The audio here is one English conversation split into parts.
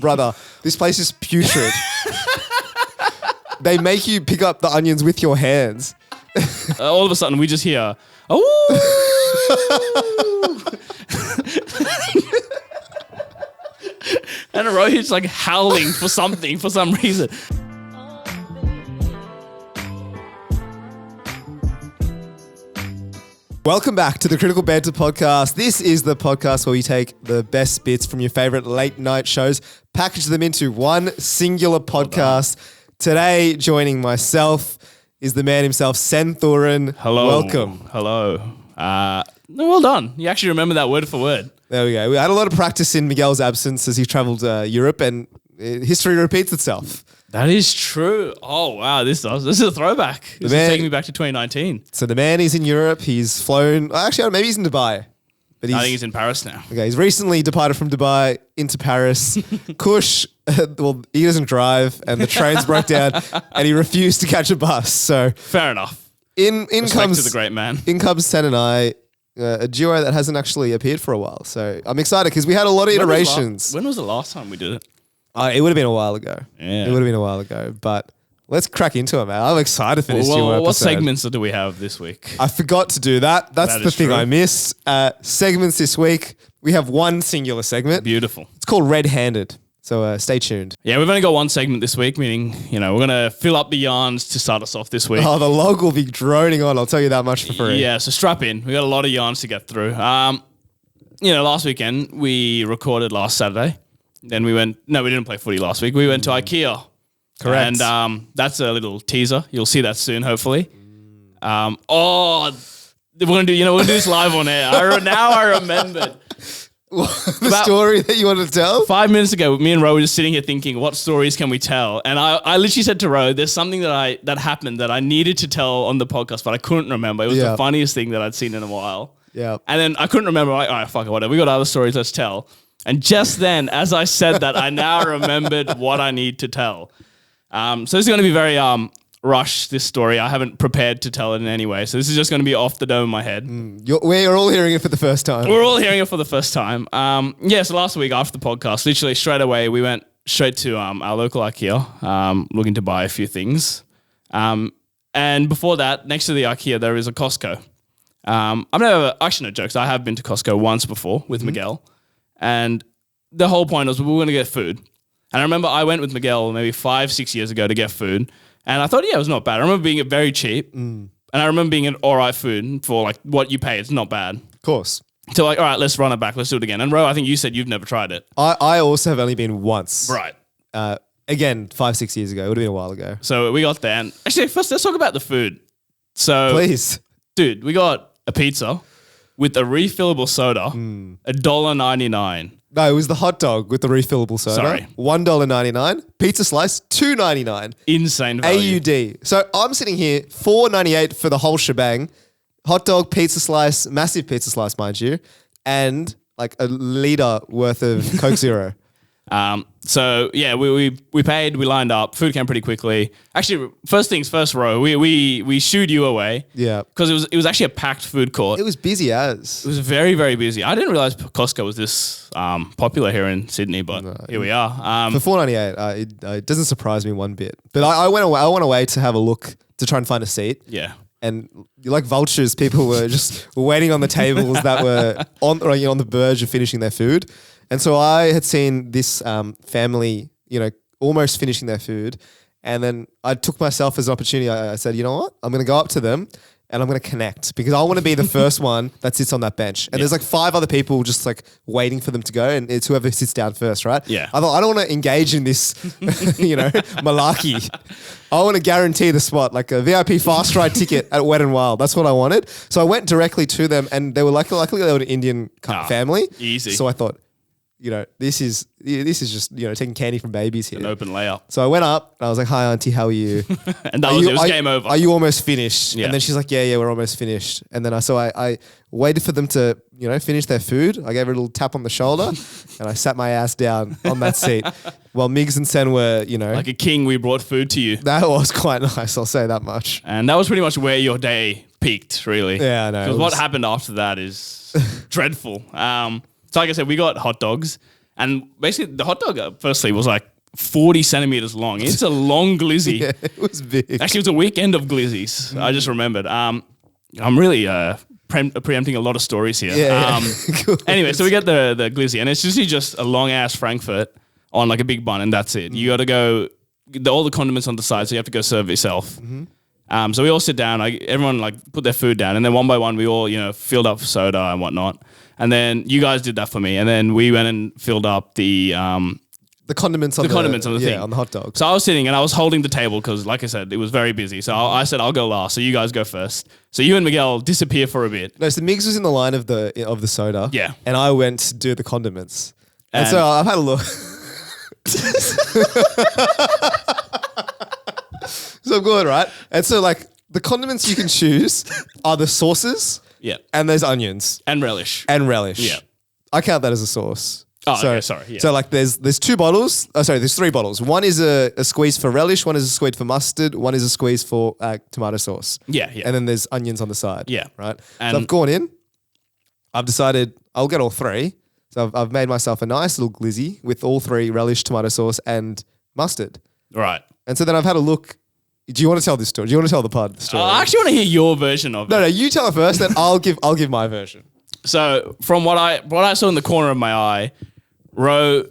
Brother, this place is putrid. They make you pick up the onions with your hands. All of a sudden, we just hear, oh. And Rohit's like howling for something for some reason. Welcome back to the Critical Banter podcast. This is the podcast where we take the best bits from your favorite late night shows, package them into one singular podcast. Today, joining myself is the man himself, Sen Thurin. Hello. Welcome. Hello. Well done. You actually remember that word for word. There we go. We had a lot of practice in Miguel's absence as he travelled Europe, and history repeats itself. That is true. Oh, wow. This is a throwback. This is taking me back to 2019. So the man is in Europe. He's flown. Actually, maybe he's in Dubai. But I think he's in Paris now. Okay, he's recently departed from Dubai into Paris. Kush, well, he doesn't drive, and the trains broke down, and he refused to catch a bus. So fair enough. In comes to the great man. In comes Sen and I, a duo that hasn't actually appeared for a while. So I'm excited because we had a lot of iterations. When was the last time we did it? It would have been a while ago. Yeah. It would have been a while ago, but let's crack into it, man. I'm excited for this duo episode. What segments do we have this week? I forgot to do that. That's the thing I missed. Segments this week. We have one singular segment. Beautiful. It's called Red Handed. So stay tuned. Yeah, we've only got one segment this week, meaning, we're going to fill up the yarns to start us off this week. Oh, the Logue will be droning on. I'll tell you that much for free. Yeah, so strap in. We got a lot of yarns to get through. Last weekend, we recorded last Saturday. Then we didn't play footy last week. We went to IKEA. Correct. And that's a little teaser. You'll see that soon, hopefully. We're gonna do this live on air. Now I remembered. The story that you wanted to tell? 5 minutes ago, me and Ro were just sitting here thinking, what stories can we tell? And I literally said to Ro, there's something that happened that I needed to tell on the podcast, but I couldn't remember. It was the funniest thing that I'd seen in a while. Yeah. And then I couldn't remember. Like, all right, fuck it, whatever. We got other stories, let's tell. And just then, as I said that, I now remembered what I need to tell. So this is going to be very rushed, this story. I haven't prepared to tell it in any way. So this is just going to be off the dome of my head. We're all hearing it for the first time. We're all hearing it for the first time. So last week after the podcast, literally straight away, we went straight to our local IKEA, looking to buy a few things. And before that, next to the IKEA, there is a Costco. No jokes. I have been to Costco once before with Miguel. And the whole point was we were going to get food. And I remember I went with Miguel maybe 5-6 years ago to get food. And I thought, it was not bad. I remember being very cheap. And I remember being an all right food for like what you pay. It's not bad. Of course. So like, all right, let's run it back. Let's do it again. And Ro, I think you said you've never tried it. I also have only been once. Right. Again, 5-6 years ago. It would have been a while ago. So we got there. And actually, first let's talk about the food. So, please. Dude, we got a pizza with a refillable soda, $1.99. No, it was the hot dog with the refillable soda. Sorry. $1.99. Pizza slice, $2.99. Insane value. AUD. So I'm sitting here, $4.98 for the whole shebang. Hot dog, pizza slice, massive pizza slice, mind you, and like a litre worth of Coke Zero. We paid, we lined up, food came pretty quickly. Actually, first things first, Ro, we shooed you away. Yeah. Because it was actually a packed food court. It was busy as. It was very, very busy. I didn't realize Costco was this popular here in Sydney, but here we are. For $4.98, it doesn't surprise me one bit. But I went away to have a look to try and find a seat. Yeah. And like vultures, people were just waiting on the tables that were on the verge of finishing their food. And so I had seen this family, almost finishing their food. And then I took myself as an opportunity. I said, you know what? I'm going to go up to them and I'm going to connect because I want to be the first one that sits on that bench. And there's like 5 other people just like waiting for them to go. And it's whoever sits down first, right? Yeah. I thought, I don't want to engage in this, malarkey. I want to guarantee the spot, like a VIP fast ride ticket at Wet n Wild. That's what I wanted. So I went directly to them and they were luckily they were an Indian family. Easy. So I thought, this is just, taking candy from babies here. An open layup. So I went up and I was like, hi, auntie, how are you? And it was game over. Are you almost finished? Yeah. And then she's like, yeah, we're almost finished. And then I waited for them to, finish their food. I gave her a little tap on the shoulder and I sat my ass down on that seat while Migs and Sen were, Like a king, we brought food to you. That was quite nice, I'll say that much. And that was pretty much where your day peaked, really. Yeah, I know. Because what happened after that is dreadful. So like I said, we got hot dogs. And basically, the hot dog, firstly, was like 40 centimeters long. It's a long glizzy. Yeah, it was big. Actually, it was a weekend of glizzies. I just remembered. I'm really preempting a lot of stories here. Yeah. Anyway, so we get the glizzy, and it's just a long ass Frankfurt on like a big bun, and that's it. You got to go all the condiments on the side, so you have to go serve it yourself. So we all sit down. Everyone like put their food down, and then one by one we all filled up soda and whatnot. And then you guys did that for me, and then we went and filled up the condiments on the thing. On the hot dog. So I was sitting and I was holding the table because, like I said, it was very busy. So I said I'll go last. So you guys go first. So you and Miguel disappear for a bit. No, so Migs was in the line of the soda. Yeah. And I went to do the condiments. And so I've had a look. So I'm going, right? And so like the condiments you can choose are the sauces. Yeah. And there's onions. And relish. Yeah. I count that as a sauce. Oh, okay, sorry. Yeah. So like there's two bottles. There's three bottles. One is a squeeze for relish. One is a squeeze for mustard. One is a squeeze for tomato sauce. Yeah. And then there's onions on the side. Yeah. Right. And so I've gone in. I've decided I'll get all three. So I've made myself a nice little glizzy with all three: relish, tomato sauce, and mustard. Right. And so then I've had a look. Do you want to tell this story? Do you want to tell the story? I actually want to hear your version of it. No, you tell it first, then I'll give my version. So from what I saw in the corner of my eye, Ro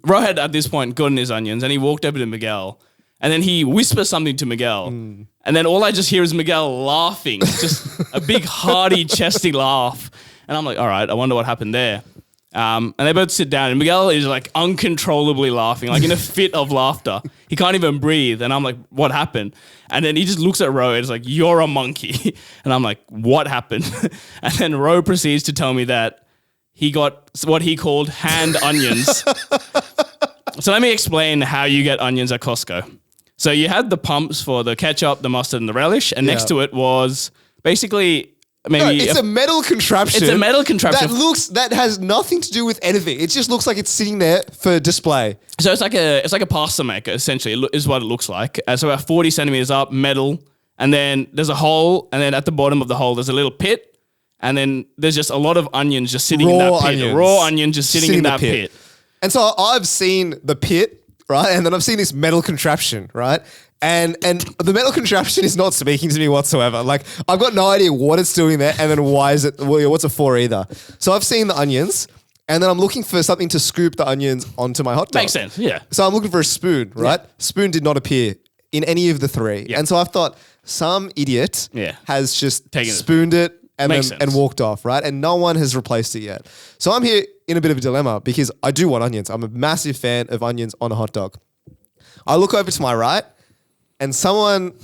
had at this point gotten his onions, and he walked over to Miguel, and then he whispers something to Miguel, and then all I just hear is Miguel laughing, just a big hearty chesty laugh, and I'm like, all right, I wonder what happened there. And they both sit down, and Miguel is like uncontrollably laughing, like in a fit of laughter. He can't even breathe, and I'm like, what happened? And then he just looks at Ro and is like, you're a monkey. And I'm like, what happened? And then Ro proceeds to tell me that he got what he called hand onions. So let me explain how you get onions at Costco. So you had the pumps for the ketchup, the mustard, and the relish, and next to it was basically maybe it's a metal contraption. It's a metal contraption that has nothing to do with anything. It just looks like it's sitting there for display. So it's like a pasta maker essentially is what it looks like. So about 40 centimeters up, metal, and then there's a hole, and then at the bottom of the hole there's a little pit. And then there's just a lot of onions just sitting in that pit. Raw onions just sitting in that pit. And so I've seen the pit, right? And then I've seen this metal contraption, right? And the metal contraption is not speaking to me whatsoever. Like, I've got no idea what it's doing there, and then what's it for either. So I've seen the onions, and then I'm looking for something to scoop the onions onto my hot dog. Makes sense, yeah. So I'm looking for a spoon, right? Yeah. Spoon did not appear in any of the three. Yeah. And so I've thought some idiot has just spooned it and walked off, right? And no one has replaced it yet. So I'm here in a bit of a dilemma because I do want onions. I'm a massive fan of onions on a hot dog. I look over to my right, and someone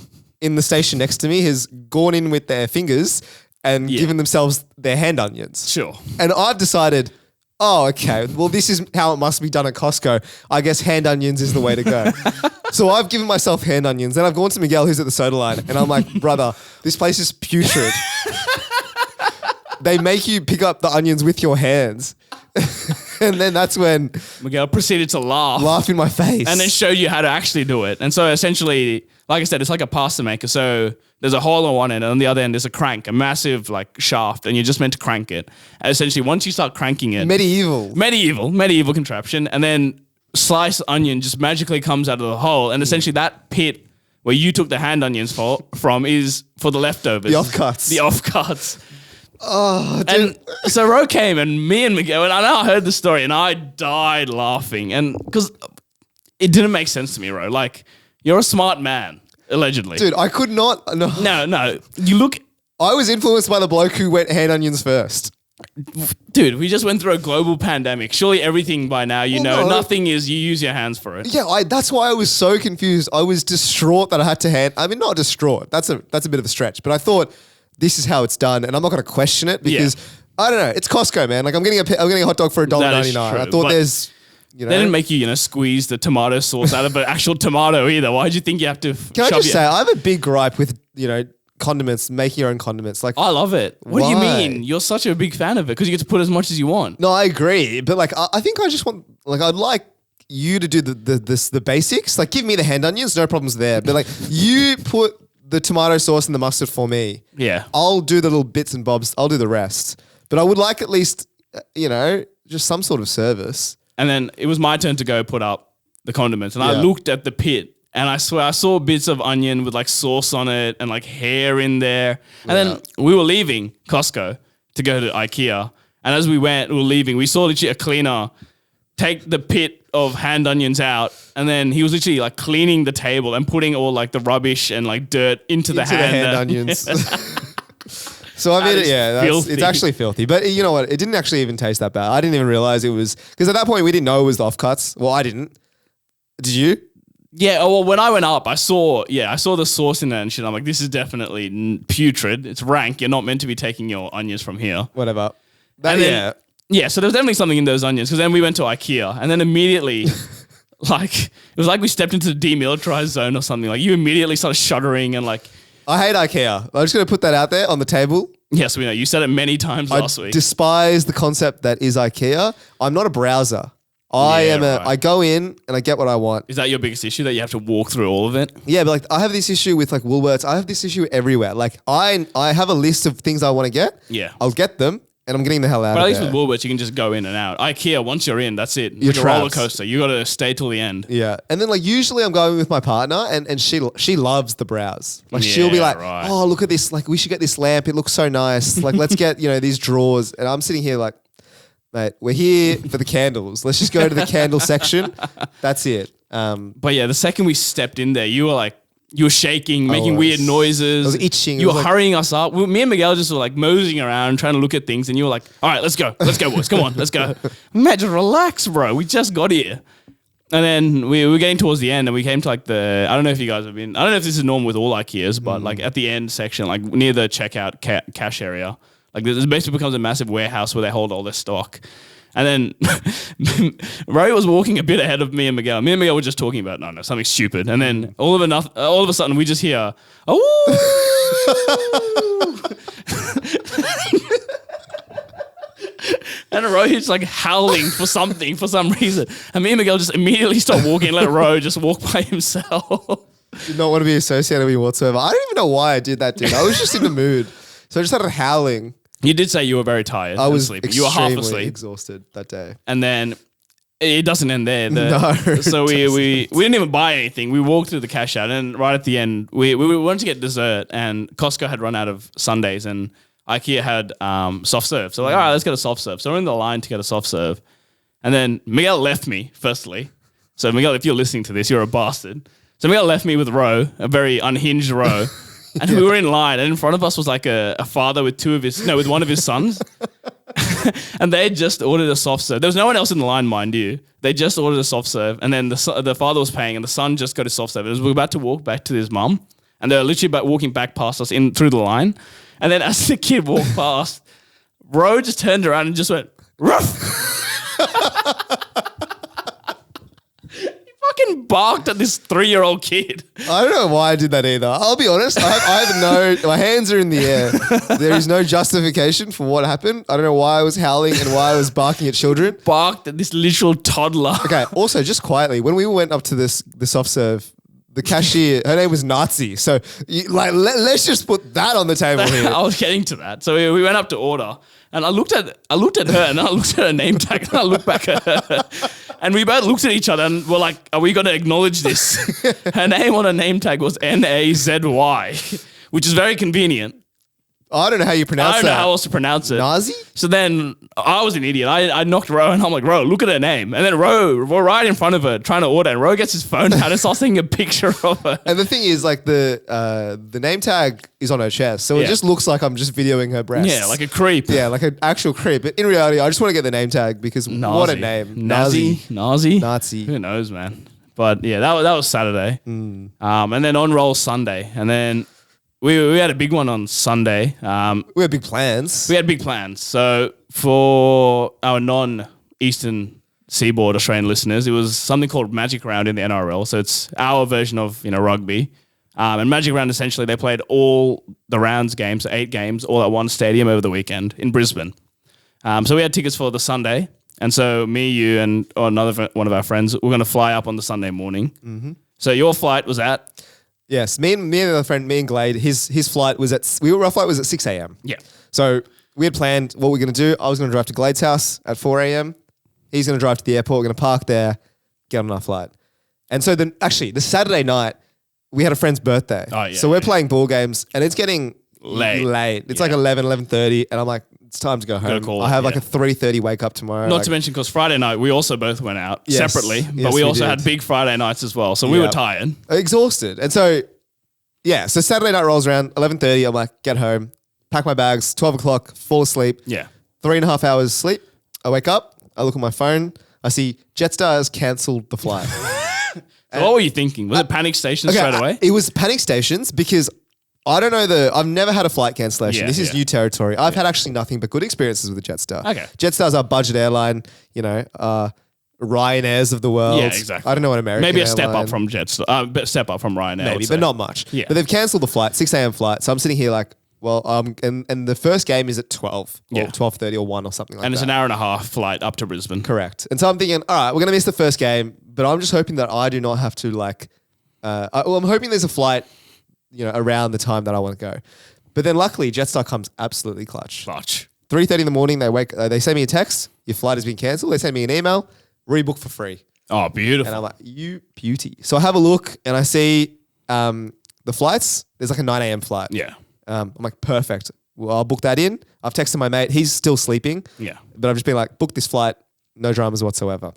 in the station next to me has gone in with their fingers and given themselves their hand onions. Sure. And I've decided, oh, okay, well, this is how it must be done at Costco. I guess hand onions is the way to go. So I've given myself hand onions. Then I've gone to Miguel, who's at the soda line, and I'm like, brother, this place is putrid. They make you pick up the onions with your hands. And then that's when Miguel proceeded to laugh in my face, and then showed you how to actually do it. And so essentially, like I said, it's like a pasta maker. So there's a hole on one end, and on the other end there's a crank, a massive like shaft, and you're just meant to crank it. And essentially, once you start cranking it, medieval contraption, and then sliced onion just magically comes out of the hole, and essentially that pit where you took the hand onions from is for the leftovers, the offcuts. Oh, dude. And so Ro came, and me and Miguel, and I know I heard the story, and I died laughing, and because it didn't make sense to me, Ro. Like, you're a smart man, allegedly, dude. I could not. No. You look. I was influenced by the bloke who went hand onions first. Dude, we just went through a global pandemic. Surely everything by now, nothing is. You use your hands for it. Yeah, that's why I was so confused. I was distraught that I had to not distraught. That's a bit of a stretch, but I thought, this is how it's done, and I'm not going to question it because I don't know. It's Costco, man. Like I'm getting a hot dog for $1.99. I thought there's, they didn't make you squeeze the tomato sauce out of an actual tomato either. Why did you think you have to? Can I just say I have a big gripe with condiments, making your own condiments. Like I love it. What do you mean? You're such a big fan of it because you get to put as much as you want. No, I agree, but like I think I just want I'd like you to do the basics. Like give me the hand onions, no problems there. But like you put the tomato sauce and the mustard for me. Yeah. I'll do the little bits and bobs. I'll do the rest. But I would like at least, just some sort of service. and then it was my turn to go put up the condiments. And I Yeah. looked at the pit, and I swear I saw bits of onion with like sauce on it and like hair in there. And then we were leaving Costco to go to IKEA. And as we were leaving, we saw literally a cleaner take the pit of hand onions out, and then he was literally like cleaning the table and putting all like the rubbish and like dirt into the hand onions. So I mean, it's actually filthy. But you know what? It didn't actually even taste that bad. I didn't even realize it was, because at that point we didn't know it was the offcuts. Well, I didn't. Did you? Yeah, well, when I went up, I saw the sauce in there and shit. I'm like, this is definitely putrid. It's rank. You're not meant to be taking your onions from here. Whatever. Yeah, so there was definitely something in those onions, because then we went to IKEA, and then immediately, like, it was like we stepped into the demilitarized zone or something. Like, you immediately started shuddering and like... I hate IKEA. I'm just going to put that out there on the table. Yes, we know. You said it many times last week. I despise the concept that is IKEA. I'm not a browser. I go in and I get what I want. Is that your biggest issue, that you have to walk through all of it? Yeah, but like I have this issue with like Woolworths. I have this issue everywhere. Like I have a list of things I want to get. Yeah. I'll get them. And I'm getting the hell out of there. But at least with Woolworths, you can just go in and out. IKEA, once you're in, that's it. You're like a roller coaster. You got to stay till the end. Yeah. And then like usually I'm going with my partner and she loves the browse. Like she'll be like, oh, look at this. Like we should get this lamp. It looks so nice. Like let's get, these drawers. And I'm sitting here like, mate, we're here for the candles. Let's just go to the candle section. That's it. But yeah, the second we stepped in there, you were shaking, making weird noises. I was itching. You were hurrying us up. Me and Miguel just were like moseying around, trying to look at things, and you were like, all right, let's go, boys. Come on, let's go. Man, just relax, bro. We just got here. And then we were getting towards the end, and we came to like I don't know if you guys have been, I don't know if this is normal with all IKEAs, but like at the end section, like near the checkout cash area, like this basically becomes a massive warehouse where they hold all their stock. And then Ray was walking a bit ahead of me and Miguel. Me and Miguel were just talking about something stupid. And then all of a sudden we just hear, oh. And Rohit's like howling for something for some reason. And me and Miguel just immediately start walking and let Rohit just walk by himself. Did not want to be associated with me whatsoever. I don't even know why I did that, dude. I was just in the mood. So I just started howling. You did say you were very tired. I was sleeping. You were half asleep, exhausted that day. And then it doesn't end there. No. So we didn't even buy anything. We walked through the cash out, and right at the end, we wanted to get dessert, and Costco had run out of sundaes, and IKEA had soft serve. So we're like, all right, let's get a soft serve. So we're in the line to get a soft serve, and then Miguel left me. Firstly, so Miguel, if you're listening to this, you're a bastard. So Miguel left me with Ro, a very unhinged Ro. And we were in line, and in front of us was like a father with with one of his sons. And they had just ordered a soft serve. There was no one else in the line, mind you. They just ordered a soft serve, and then the father was paying, and the son just got his soft serve. We were about to walk back to his mum, and they were literally walking back past us through the line. And then as the kid walked past, Ro just turned around and just went, ruff. Fucking barked at this 3-year-old kid. I don't know why I did that either. I'll be honest. I have my hands are in the air. There is no justification for what happened. I don't know why I was howling and why I was barking at children. Barked at this literal toddler. Okay. Also, just quietly, when we went up to the soft serve, the cashier, her name was Nazi. So let's just put that on the table here. I was getting to that. So we went up to order, and I looked at her, and I looked at her name tag, and I looked back at her. And we both looked at each other and were like, are we going to acknowledge this? Her name on her name tag was Nazy, which is very convenient. I don't know how you pronounce that. I don't know how else to pronounce it. Nazi? So then I was an idiot. I knocked Ro, and I'm like, Ro, look at her name. And then we're right in front of her trying to order, and Ro gets his phone out and starts taking a picture of her. And the thing is, like, the name tag is on her chest, so it just looks like I'm just videoing her breasts. Yeah, like a creep. Yeah, like an actual creep. But in reality, I just want to get the name tag because what a name. Nazi. Nazi. Who knows, man? But yeah, that was Saturday. And then on roll Sunday. And then we had a big one on Sunday. We had big plans. So for our non-Eastern Seaboard Australian listeners, it was something called Magic Round in the NRL. So it's our version of rugby. And Magic Round, essentially, they played all the rounds games, so 8 games, all at one stadium over the weekend in Brisbane. So we had tickets for the Sunday. And so me, you, and another one of our friends, we're going to fly up on the Sunday morning. Mm-hmm. So your flight was at? Yes, me and another friend, me and Glade, his flight was our flight was at 6 a.m. Yeah. So we had planned what we were going to do. I was going to drive to Glade's house at 4 a.m. He's going to drive to the airport. We're going to park there, get on our flight. And so then actually the Saturday night, we had a friend's birthday. Oh, yeah, so we're playing ball games and it's getting late. It's like 11:30 and I'm like, it's time to go home. I have like a 3:30 wake up tomorrow. Not to mention because Friday night, we also both went out separately, but we also had big Friday nights as well. So we were tired. Exhausted. And so, so Saturday night rolls around, 11:30. I'm like, get home, pack my bags, 12 o'clock, fall asleep. Yeah. 3.5 hours sleep. I wake up, I look at my phone, I see Jetstar has cancelled the flight. So what were you thinking? Was it panic stations straight away? It was panic stations because I don't know I've never had a flight cancellation. This is new territory. I've had actually nothing but good experiences with the Jetstar. Okay. Jetstar's our budget airline, Ryanair's of the world. Yeah, exactly. I don't know what American Maybe a airline. step up from Jetstar, step up from Ryanair. Maybe, but not much. Yeah. But they've cancelled the flight, 6 a.m. flight. So I'm sitting here like, well, and the first game is at 12 or 12:30 or 1 or something like that. And it's an hour and a half flight up to Brisbane. Correct. And so I'm thinking, all right, we're going to miss the first game, but I'm just hoping that I do not have to I'm hoping there's a flight, around the time that I want to go. But then luckily Jetstar comes absolutely clutch. 3:30 in the morning, they send me a text, your flight has been cancelled. They send me an email, rebook for free. Oh, beautiful. And I'm like, you beauty. So I have a look and I see the flights. There's like a 9 a.m. flight. Yeah. I'm like, perfect. Well, I'll book that in. I've texted my mate. He's still sleeping. Yeah. But I've just been like, book this flight. No dramas whatsoever.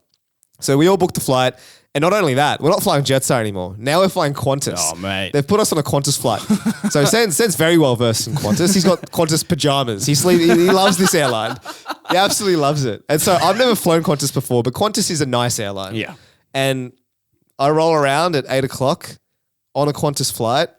So we all booked the flight. And not only that, we're not flying Jetstar anymore. Now we're flying Qantas. Oh, mate. They've put us on a Qantas flight. So Sen's very well versed in Qantas. He's got Qantas pajamas. He loves this airline. He absolutely loves it. And so I've never flown Qantas before, but Qantas is a nice airline. Yeah. And I roll around at 8 o'clock on a Qantas flight.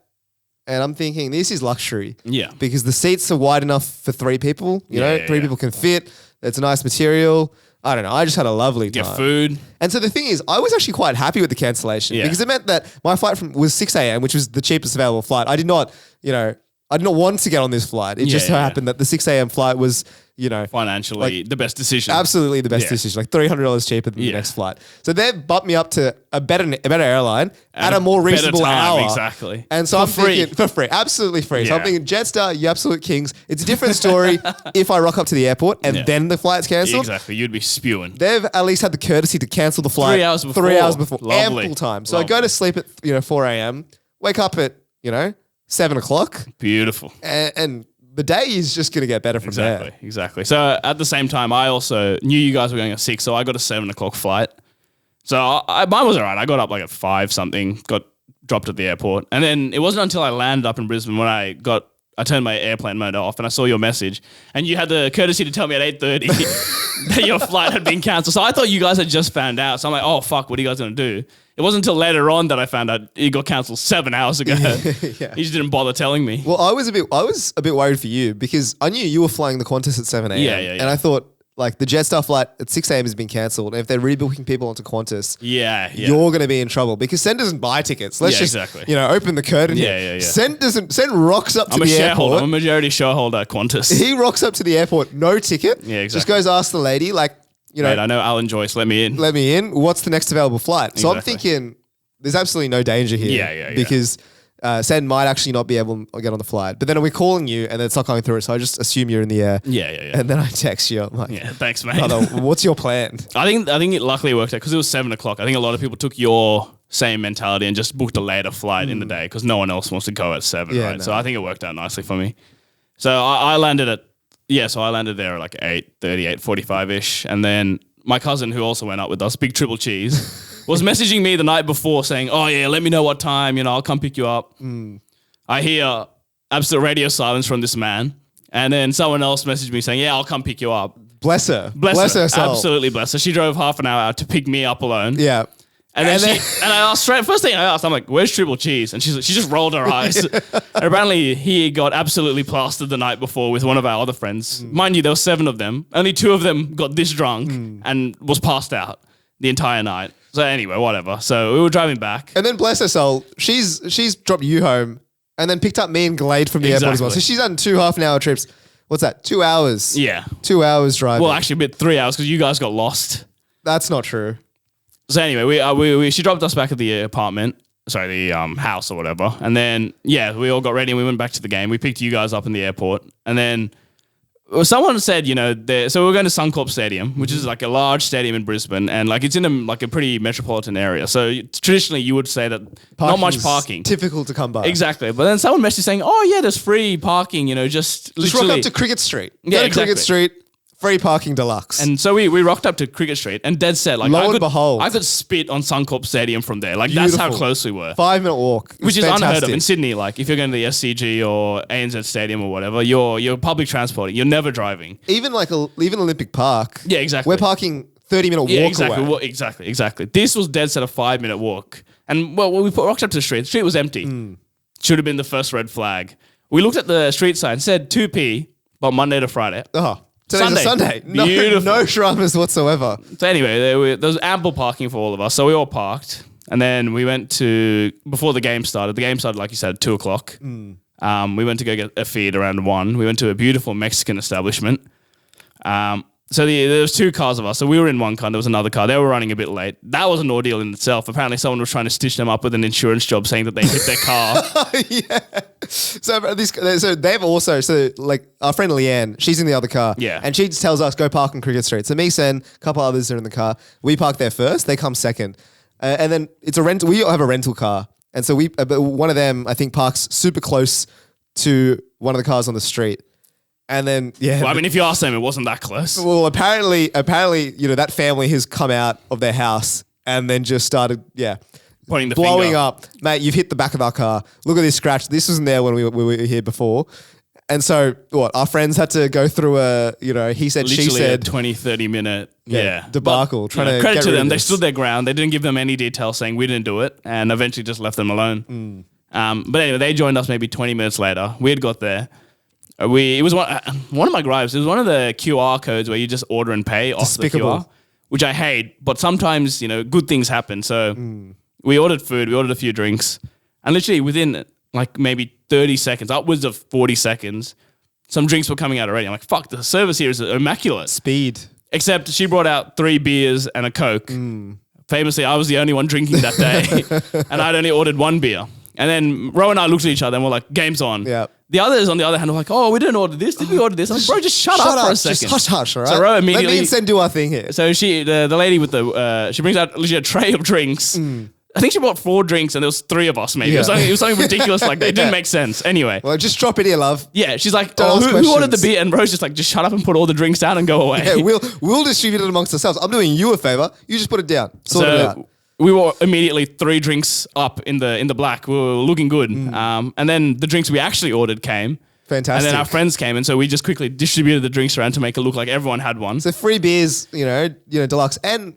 And I'm thinking, this is luxury. Yeah. Because the seats are wide enough for 3 people. Three people can fit. It's a nice material. I don't know. I just had a lovely time. Get food. And so the thing is, I was actually quite happy with the cancellation because it meant that my flight was 6 a.m., which was the cheapest available flight. I did not want to get on this flight. It just so happened that the 6 a.m. flight was, financially the best decision. Absolutely the best decision. Like $300 cheaper than the next flight. So they've bumped me up to a better airline at a more reasonable hour. Exactly. And so thinking, for free, absolutely free. So I'm thinking, Jetstar, you absolute kings. It's a different story if I rock up to the airport and then the flight's cancelled. Exactly. You'd be spewing. They've at least had the courtesy to cancel the flight 3 hours before. 3 hours before. Lovely. Ample time. So I go to sleep at 4 a.m., wake up at 7 o'clock. Beautiful. And the day is just going to get better from there. Exactly. So at the same time, I also knew you guys were going at 6, so I got a 7 o'clock flight. So mine was all right. I got up like at 5 something, got dropped at the airport. And then it wasn't until I landed up in Brisbane when I turned my airplane mode off and I saw your message and you had the courtesy to tell me at 8:30 that your flight had been cancelled. So I thought you guys had just found out. So I'm like, oh, fuck, what are you guys going to do? It wasn't until later on that I found out it got cancelled 7 hours ago. Yeah. You just didn't bother telling me. Well, I was a bit worried for you because I knew you were flying the Qantas at 7 a.m. Yeah. And I thought, like, the Jetstar flight at 6 a.m. has been cancelled. And if they're rebooking people onto Qantas, you're going to be in trouble because Sen doesn't buy tickets. Let's just open the curtain here. Sen rocks up to the airport. I'm a majority shareholder at Qantas. He rocks up to the airport, no ticket. Yeah, exactly. Just goes ask the lady, like, Mate, I know Alan Joyce, let me in. What's the next available flight? So I'm thinking there's absolutely no danger here. Yeah. Because Sen might actually not be able to get on the flight. But then we're calling you and it's not coming through. So I just assume you're in the air. Yeah. And then I text you. I'm like, thanks, mate. Brother, what's your plan? I think it luckily worked out because it was 7 o'clock. I think a lot of people took your same mentality and just booked a later flight in the day because no one else wants to go at 7, right? No. So I think it worked out nicely for me. So I landed there at like 8:30, 8:45-ish. And then my cousin, who also went up with us, Big Triple Cheese, was messaging me the night before saying, oh yeah, let me know what time, I'll come pick you up. I hear absolute radio silence from this man. And then someone else messaged me saying, yeah, I'll come pick you up. Bless her. Bless her. soul. Absolutely bless her. She drove half an hour out to pick me up alone. Yeah. And then I asked first thing I asked, I'm like, where's Triple Cheese? And she just rolled her eyes. And apparently he got absolutely plastered the night before with one of our other friends. Mind you, there were 7 of them. Only 2 of them got this drunk and was passed out the entire night. So anyway, whatever. So we were driving back. And then bless her soul, she's dropped you home and then picked up me and Glade from the airport as well. So she's done 2 half-an-hour trips. What's that? 2 hours. Yeah. 2 hours driving. Well, actually a bit 3 hours because you guys got lost. That's not true. So anyway, she dropped us back at the house or whatever. And then, we all got ready and we went back to the game. We picked you guys up in the airport. And then Well, someone said, so we're going to Suncorp Stadium, which is like a large stadium in Brisbane, and like it's in a pretty metropolitan area. So traditionally, you would say that not much parking. Typical to come by. Exactly. But then someone messaged saying, "Oh yeah, there's free parking. Just rock up to Cricket Street. Yeah, Go to exactly. Cricket Street. Free parking deluxe." And so we rocked up to Cricket Street, and dead set, like Lo and behold. I could spit on Suncorp Stadium from there. Like that's how Beautiful. close we were. 5-minute walk. Which is fantastic. unheard of in Sydney. Like if you're going to the SCG or ANZ Stadium or whatever, you're public transporting. You're never driving. Even Olympic Park. Yeah, exactly. We're parking 30-minute walk exactly. away. Well, exactly. This was dead set a 5-minute walk. And well, we rocked up to the street. The street was empty. Should have been the first red flag. We looked at the street sign, said 2p, but Monday to Friday. Oh, today's a Sunday. Beautiful. No dramas whatsoever. So anyway, there was ample parking for all of us. So we all parked. And then we went before the game started. The game started, like you said, at 2 o'clock. We went to go get a feed around 1. We went to a beautiful Mexican establishment. So there was 2 cars of us. So we were in one car. There was another car. They were running a bit late. That was an ordeal in itself. Apparently, someone was trying to stitch them up with an insurance job, saying that they hit their car. Yeah. So they've also like our friend Leanne. She's in the other car. Yeah. And she just tells us go park on Cricket Street. So me, Sen, a couple others are in the car. We park there first. They come second, and then it's a rental. We all have a rental car, and so but one of them I think parks super close to one of the cars on the street. And then, Well, I mean, if you ask them, it wasn't that close. Well, apparently, that family has come out of their house and then just started, Pointing the blowing finger. up. Mate, you've hit the back of our car. Look at this scratch. This wasn't there when we were here before. And so, our friends had to go through he said, Literally she said. a 20 30 minute debacle. But, trying to credit get to rid them. of They this. stood their ground. They didn't give them any details saying we didn't do it, and eventually just left them alone. But anyway, they joined us maybe 20 minutes later. We had got there. It was one of my gripes. It was one of the QR codes where you just order and pay off Despicable. the QR, which I hate. But sometimes good things happen. So we ordered food, we ordered a few drinks, and literally within like maybe 30 seconds, upwards of 40 seconds, some drinks were coming out already. I'm like, fuck, the service here is immaculate. Speed. Except she brought out 3 beers and a Coke. Famously, I was the only one drinking that day, and I'd only ordered 1 beer. And then Ro and I looked at each other and we're like, game's on. Yeah. The others, on the other hand, were like, oh, we didn't order this. Did we order this? I'm like, bro, just shut up for a second. Just hush, all right? So Ro immediately... Let me and Sen do our thing here. So the lady with she brings out literally a tray of drinks. I think she bought 4 drinks and there was 3 of us maybe. Yeah. It was something ridiculous like that. It didn't make sense. Anyway. Well, just drop it here, love. Yeah, she's like, Don't ask who ordered the questions. beer? And Ro's just like, just shut up and put all the drinks down and go away. Yeah, we'll distribute it amongst ourselves. I'm doing you a favor. You just put it down. Sort it out. We were immediately 3 drinks up in the black. We were looking good. And then the drinks we actually ordered came. Fantastic. And then our friends came, and so we just quickly distributed the drinks around to make it look like everyone had one. So free beers, deluxe. And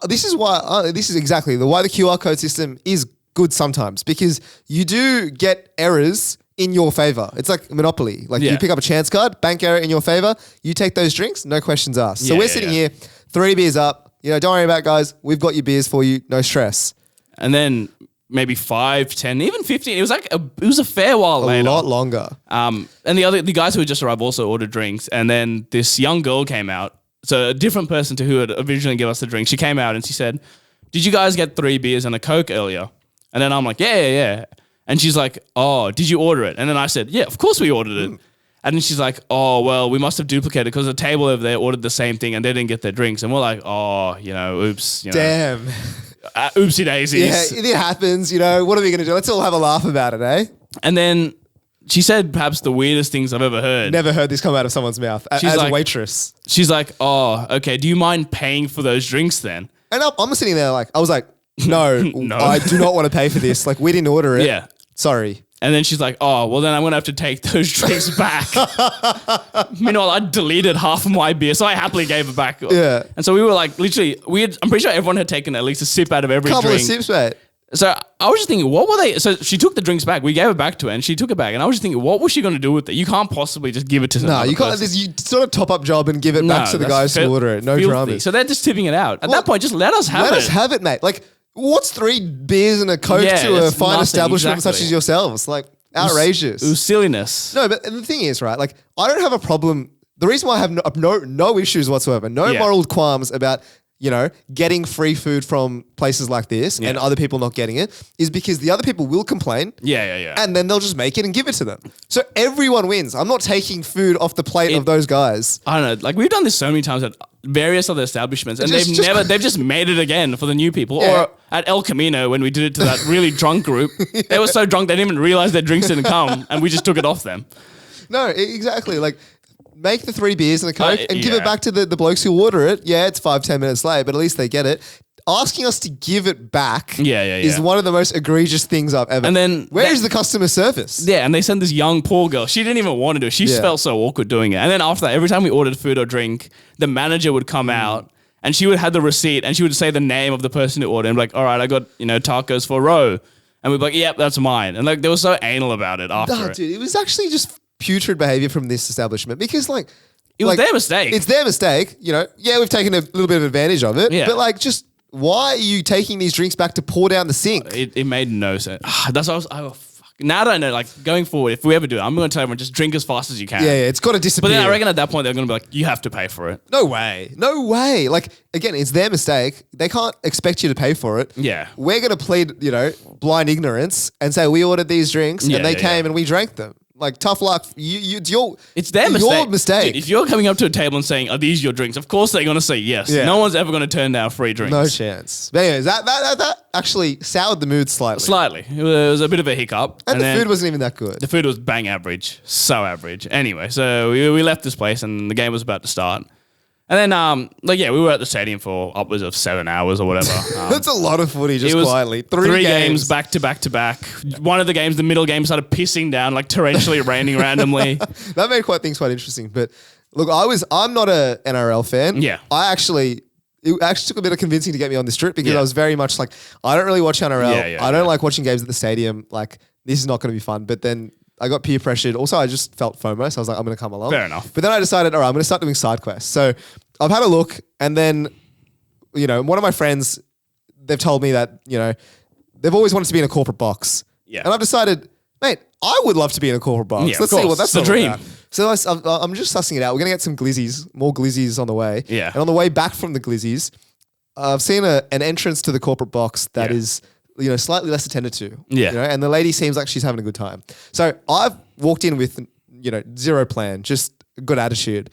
this is why this is exactly why the QR code system is good sometimes, because you do get errors in your favor. It's like Monopoly. Like you pick up a chance card, bank error in your favor. You take those drinks, no questions asked. So we're sitting here, 3 beers up. Don't worry about it, guys. We've got your beers for you. No stress. And then maybe 5, 10, even 15. It was like it was a fair while later. A lot longer. And the guys who had just arrived also ordered drinks. And then this young girl came out. So a different person to who had originally given us the drink. She came out and she said, "Did you guys get 3 beers and a Coke earlier?" And then I'm like, yeah. And she's like, "Oh, did you order it?" And then I said, "Yeah, of course we ordered it." And then she's like, "Oh, well, we must have duplicated because the table over there ordered the same thing and they didn't get their drinks." And we're like, "Oh, oops." Damn. Oopsie daisies. Yeah, it happens. What are we going to do? Let's all have a laugh about it, eh? And then she said perhaps the weirdest things I've ever heard. Never heard this come out of someone's mouth as a waitress. She's like, "Oh, okay. Do you mind paying for those drinks then?" And I'm sitting there like, I was like, no, No. I do not want to pay for this. Like, we didn't order it. Yeah. Sorry. And then she's like, "Oh, well, then I'm going to have to take those drinks back." Meanwhile, I deleted half of my beer, so I happily gave it back. Yeah. And so we were like, literally, I'm pretty sure everyone had taken at least a sip out of every Couple drink. of sips, mate. So I was just thinking, what were they? So she took the drinks back. We gave it back to her and she took it back. And I was just thinking, what was she going to do with it? You can't possibly just give it to No, you can't. You sort of top up job and give it back to the guys who order it. No filthy. dramas. So they're just tipping it out. At that point, just let us have Let it. us have it, mate. Like, what's 3 beers and a Coke Yeah, to a that's fine nothing, establishment exactly. such as yourselves? Like, outrageous. It was silliness. No, but the thing is, right? Like, I don't have a problem. The reason why I have no issues whatsoever, no Yeah. moral qualms about getting free food from places like this and other people not getting it is because the other people will complain. Yeah. And then they'll just make it and give it to them. So everyone wins. I'm not taking food off the plate of those guys. I don't know. Like we've done this so many times at various other establishments and they've just made it again for the new people. Yeah. Or at El Camino when we did it to that really drunk group, they were so drunk they didn't even realize their drinks didn't come and we just took it off them. No, exactly. Like, make the 3 beers and a Coke and give it back to the blokes who order it. Yeah, it's 5-10 minutes late, but at least they get it. Asking us to give it back is one of the most egregious things I've ever. And then where is the customer service? Yeah, and they sent this young poor girl. She didn't even want to do it. She felt so awkward doing it. And then after that, every time we ordered food or drink, the manager would come out and she would have the receipt and she would say the name of the person who ordered and be like, all right, I got, tacos for Ro. And we'd be like, yep, that's mine. And like they were so anal about it after Dude, it was actually just putrid behavior from this establishment because it was their mistake. It's their mistake. We've taken a little bit of advantage of it. Yeah. But just why are you taking these drinks back to pour down the sink? It made no sense. That's what now that I know, going forward, if we ever do it, I'm going to tell everyone just drink as fast as you can. Yeah, it's got to disappear. But then I reckon at that point they're going to be like, you have to pay for it. No way. Again, it's their mistake. They can't expect you to pay for it. Yeah. We're going to plead, blind ignorance and say we ordered these drinks and they came and we drank them. Like, tough luck. It's their mistake. Your mistake. Dude, if you're coming up to a table and saying, are these your drinks? Of course they're going to say yes. Yeah. No one's ever going to turn down free drinks. No chance. But anyways, that actually soured the mood slightly. Slightly. It was a bit of a hiccup. And the food wasn't even that good. The food was bang average. So average. Anyway, so we left this place and the game was about to start. And then, we were at the stadium for upwards of 7 hours or whatever. That's a lot of footy, just quietly. Three games back to back to back. One of the games, the middle game, started pissing down, torrentially raining randomly. That made things quite interesting. But look, I'm not a NRL fan. Yeah. It actually took a bit of convincing to get me on this trip because I was very much I don't really watch NRL. I don't like watching games at the stadium. This is not going to be fun. But then I got peer pressured. Also, I just felt FOMO. So I was like, I'm going to come along. Fair enough. But then I decided, all right, I'm going to start doing side quests. So I've had a look and then, one of my friends, they've told me that, they've always wanted to be in a corporate box. Yeah. And I've decided, mate, I would love to be in a corporate box. Yeah, Let's of see what course. that's It's the dream. about. So I'm just sussing it out. We're going to get some glizzies, more glizzies on the way. Yeah. And on the way back from the glizzies, I've seen an entrance to the corporate box that is slightly less attended to. Yeah. And the lady seems like she's having a good time. So I've walked in with, zero plan, just a good attitude.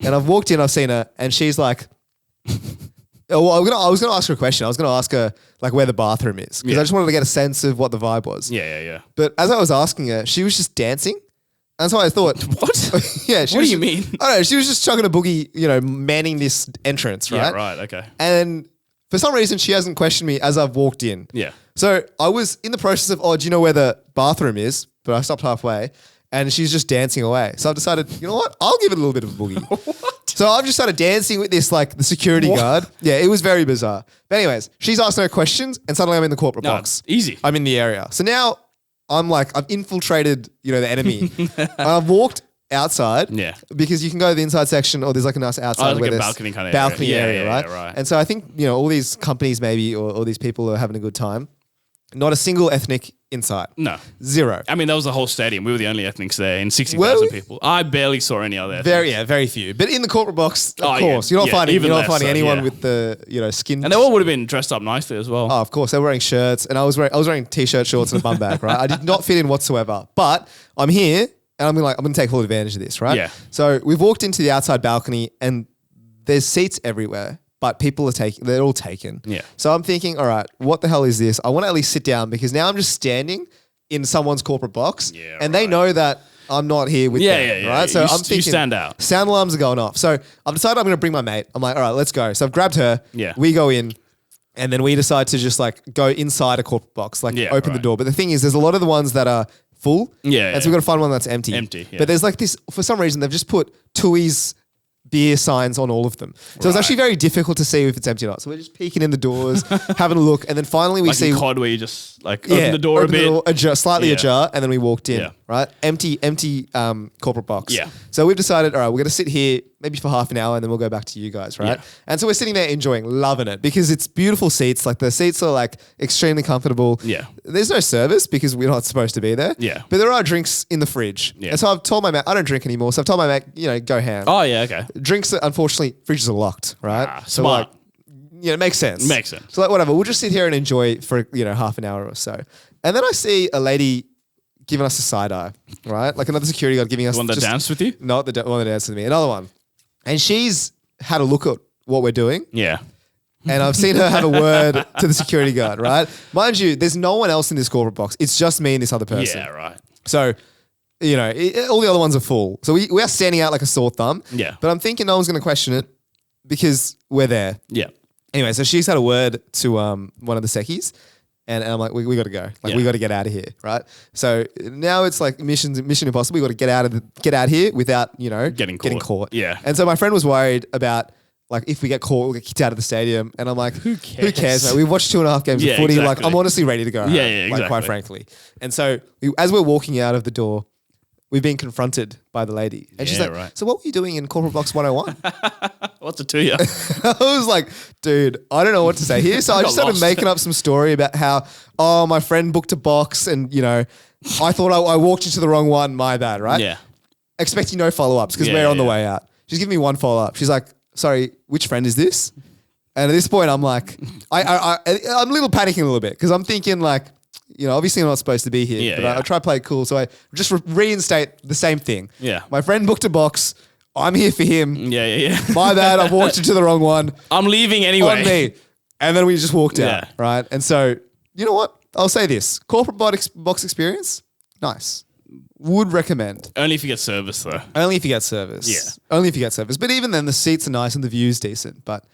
And I've walked in, I've seen her, and she's like, I was going to ask her a question. I was going to ask her where the bathroom is because I just wanted to get a sense of what the vibe was. Yeah. But as I was asking her, she was just dancing. And so I thought, what? Yeah. What do you mean? I don't know. She was just chugging a boogie, manning this entrance, right? Yeah, right. Okay. And for some reason, she hasn't questioned me as I've walked in. Yeah. So I was in the process of, do you know where the bathroom is? But I stopped halfway and she's just dancing away. So I've decided, you know what? I'll give it a little bit of a boogie. What? So I've just started dancing with this, the security guard. Yeah, it was very bizarre. But anyways, she's asked no questions and suddenly I'm in the corporate box. Easy. I'm in the area. So now I'm I've infiltrated, the enemy. And I've walked outside. Yeah. Because you can go to the inside section or there's a nice outside where a there's balcony kind of balcony area. area, right? Yeah, right. And so I think, all these companies maybe or all these people are having a good time. Not a single ethnic inside. No. Zero. I mean, that was the whole stadium. We were the only ethnics there in 60,000 people. I barely saw any other ethnics. Very few. But in the corporate box, of course, yeah. you're not finding So, anyone with the skin. And they all would have been dressed up nicely as well. Oh, of course, they were wearing shirts, and I was wearing t-shirt, shorts, and a bum bag. Right, I did not fit in whatsoever. But I'm here, and I'm going to take full advantage of this. Right. Yeah. So we've walked into the outside balcony, and there's seats everywhere. But people they're all taken. Yeah. So I'm thinking, all right, what the hell is this? I want to at least sit down because now I'm just standing in someone's corporate box and they know that I'm not here with them. Yeah. Right. So I'm thinking, you stand out. Sound alarms are going off. So I've decided I'm going to bring my mate. I'm like, all right, let's go. So I've grabbed her. Yeah. We go in and then we decide to just go inside a corporate box, open the door. But the thing is, there's a lot of the ones that are full. Yeah. And so we've got to find one that's empty. Empty. Yeah. But there's this, for some reason, they've just put Tui's beer signs on all of them. So it's actually very difficult to see if it's empty or not. So we're just peeking in the doors, having a look, and then finally we see in COD where you just open the door a bit. Slightly ajar, and then we walked in, Yeah. right? Empty corporate box. Yeah. So we've decided, all right, we're going to sit here maybe for half an hour and then we'll go back to you guys, right? Yeah. And so we're sitting there enjoying, loving it because it's beautiful seats. The seats are extremely comfortable. Yeah. There's no service because we're not supposed to be there. Yeah. But there are drinks in the fridge. Yeah. And so I've told my mate, I don't drink anymore. So I've told my mate, go ham. Oh, yeah, okay. Drinks, unfortunately, fridges are locked, right? So smart. it makes sense. Makes sense. So like, whatever, we'll just sit here and enjoy for, half an hour or so. And then I see a lady giving us a side eye, right? Like another security guard giving us The one that danced with you? Not the one that danced with me, another one. And she's had a look at what we're doing. Yeah. And I've seen her have a word to the security guard, right? Mind you, there's no one else in this corporate box. It's just me and this other person. Yeah, right. So, all the other ones are full. So we are standing out like a sore thumb. Yeah. But I'm thinking no one's going to question it because we're there. Yeah. Anyway, so she's had a word to one of the secchies. And I'm like, we got to go. Like, we got to get out of here, right? So now it's like mission impossible. We got to get out here without, getting caught. Yeah. And so my friend was worried about, like, if we get caught, we'll get kicked out of the stadium. And I'm like, who cares? Mate? We've watched 2.5 games of footy. Exactly. Like, I'm honestly ready to go home. Yeah, exactly. Like, quite frankly. And so as we're walking out of the door, we've been confronted by the lady. And she's like, right. So what were you doing in Corporate Box 101? What's it to you? I was like, dude, I don't know what to say here. So I just started making up some story about how, my friend booked a box and, I thought I walked into the wrong one. My bad, right? Yeah. Expecting no follow-ups because we're on the way out. She's giving me one follow-up. She's like, sorry, which friend is this? And at this point, I'm like, I'm a little panicking a little bit because I'm thinking like, obviously I'm not supposed to be here, but I try to play it cool. So I just reinstate the same thing. Yeah. My friend booked a box. I'm here for him. Yeah. My bad. I've walked into the wrong one. I'm leaving anyway. On me. And then we just walked out, Yeah. right? And so, you know what? I'll say this. Corporate box experience, nice. Would recommend. Only if you get service though. Only if you get service. Yeah. Only if you get service. But even then, the seats are nice and the view's decent. But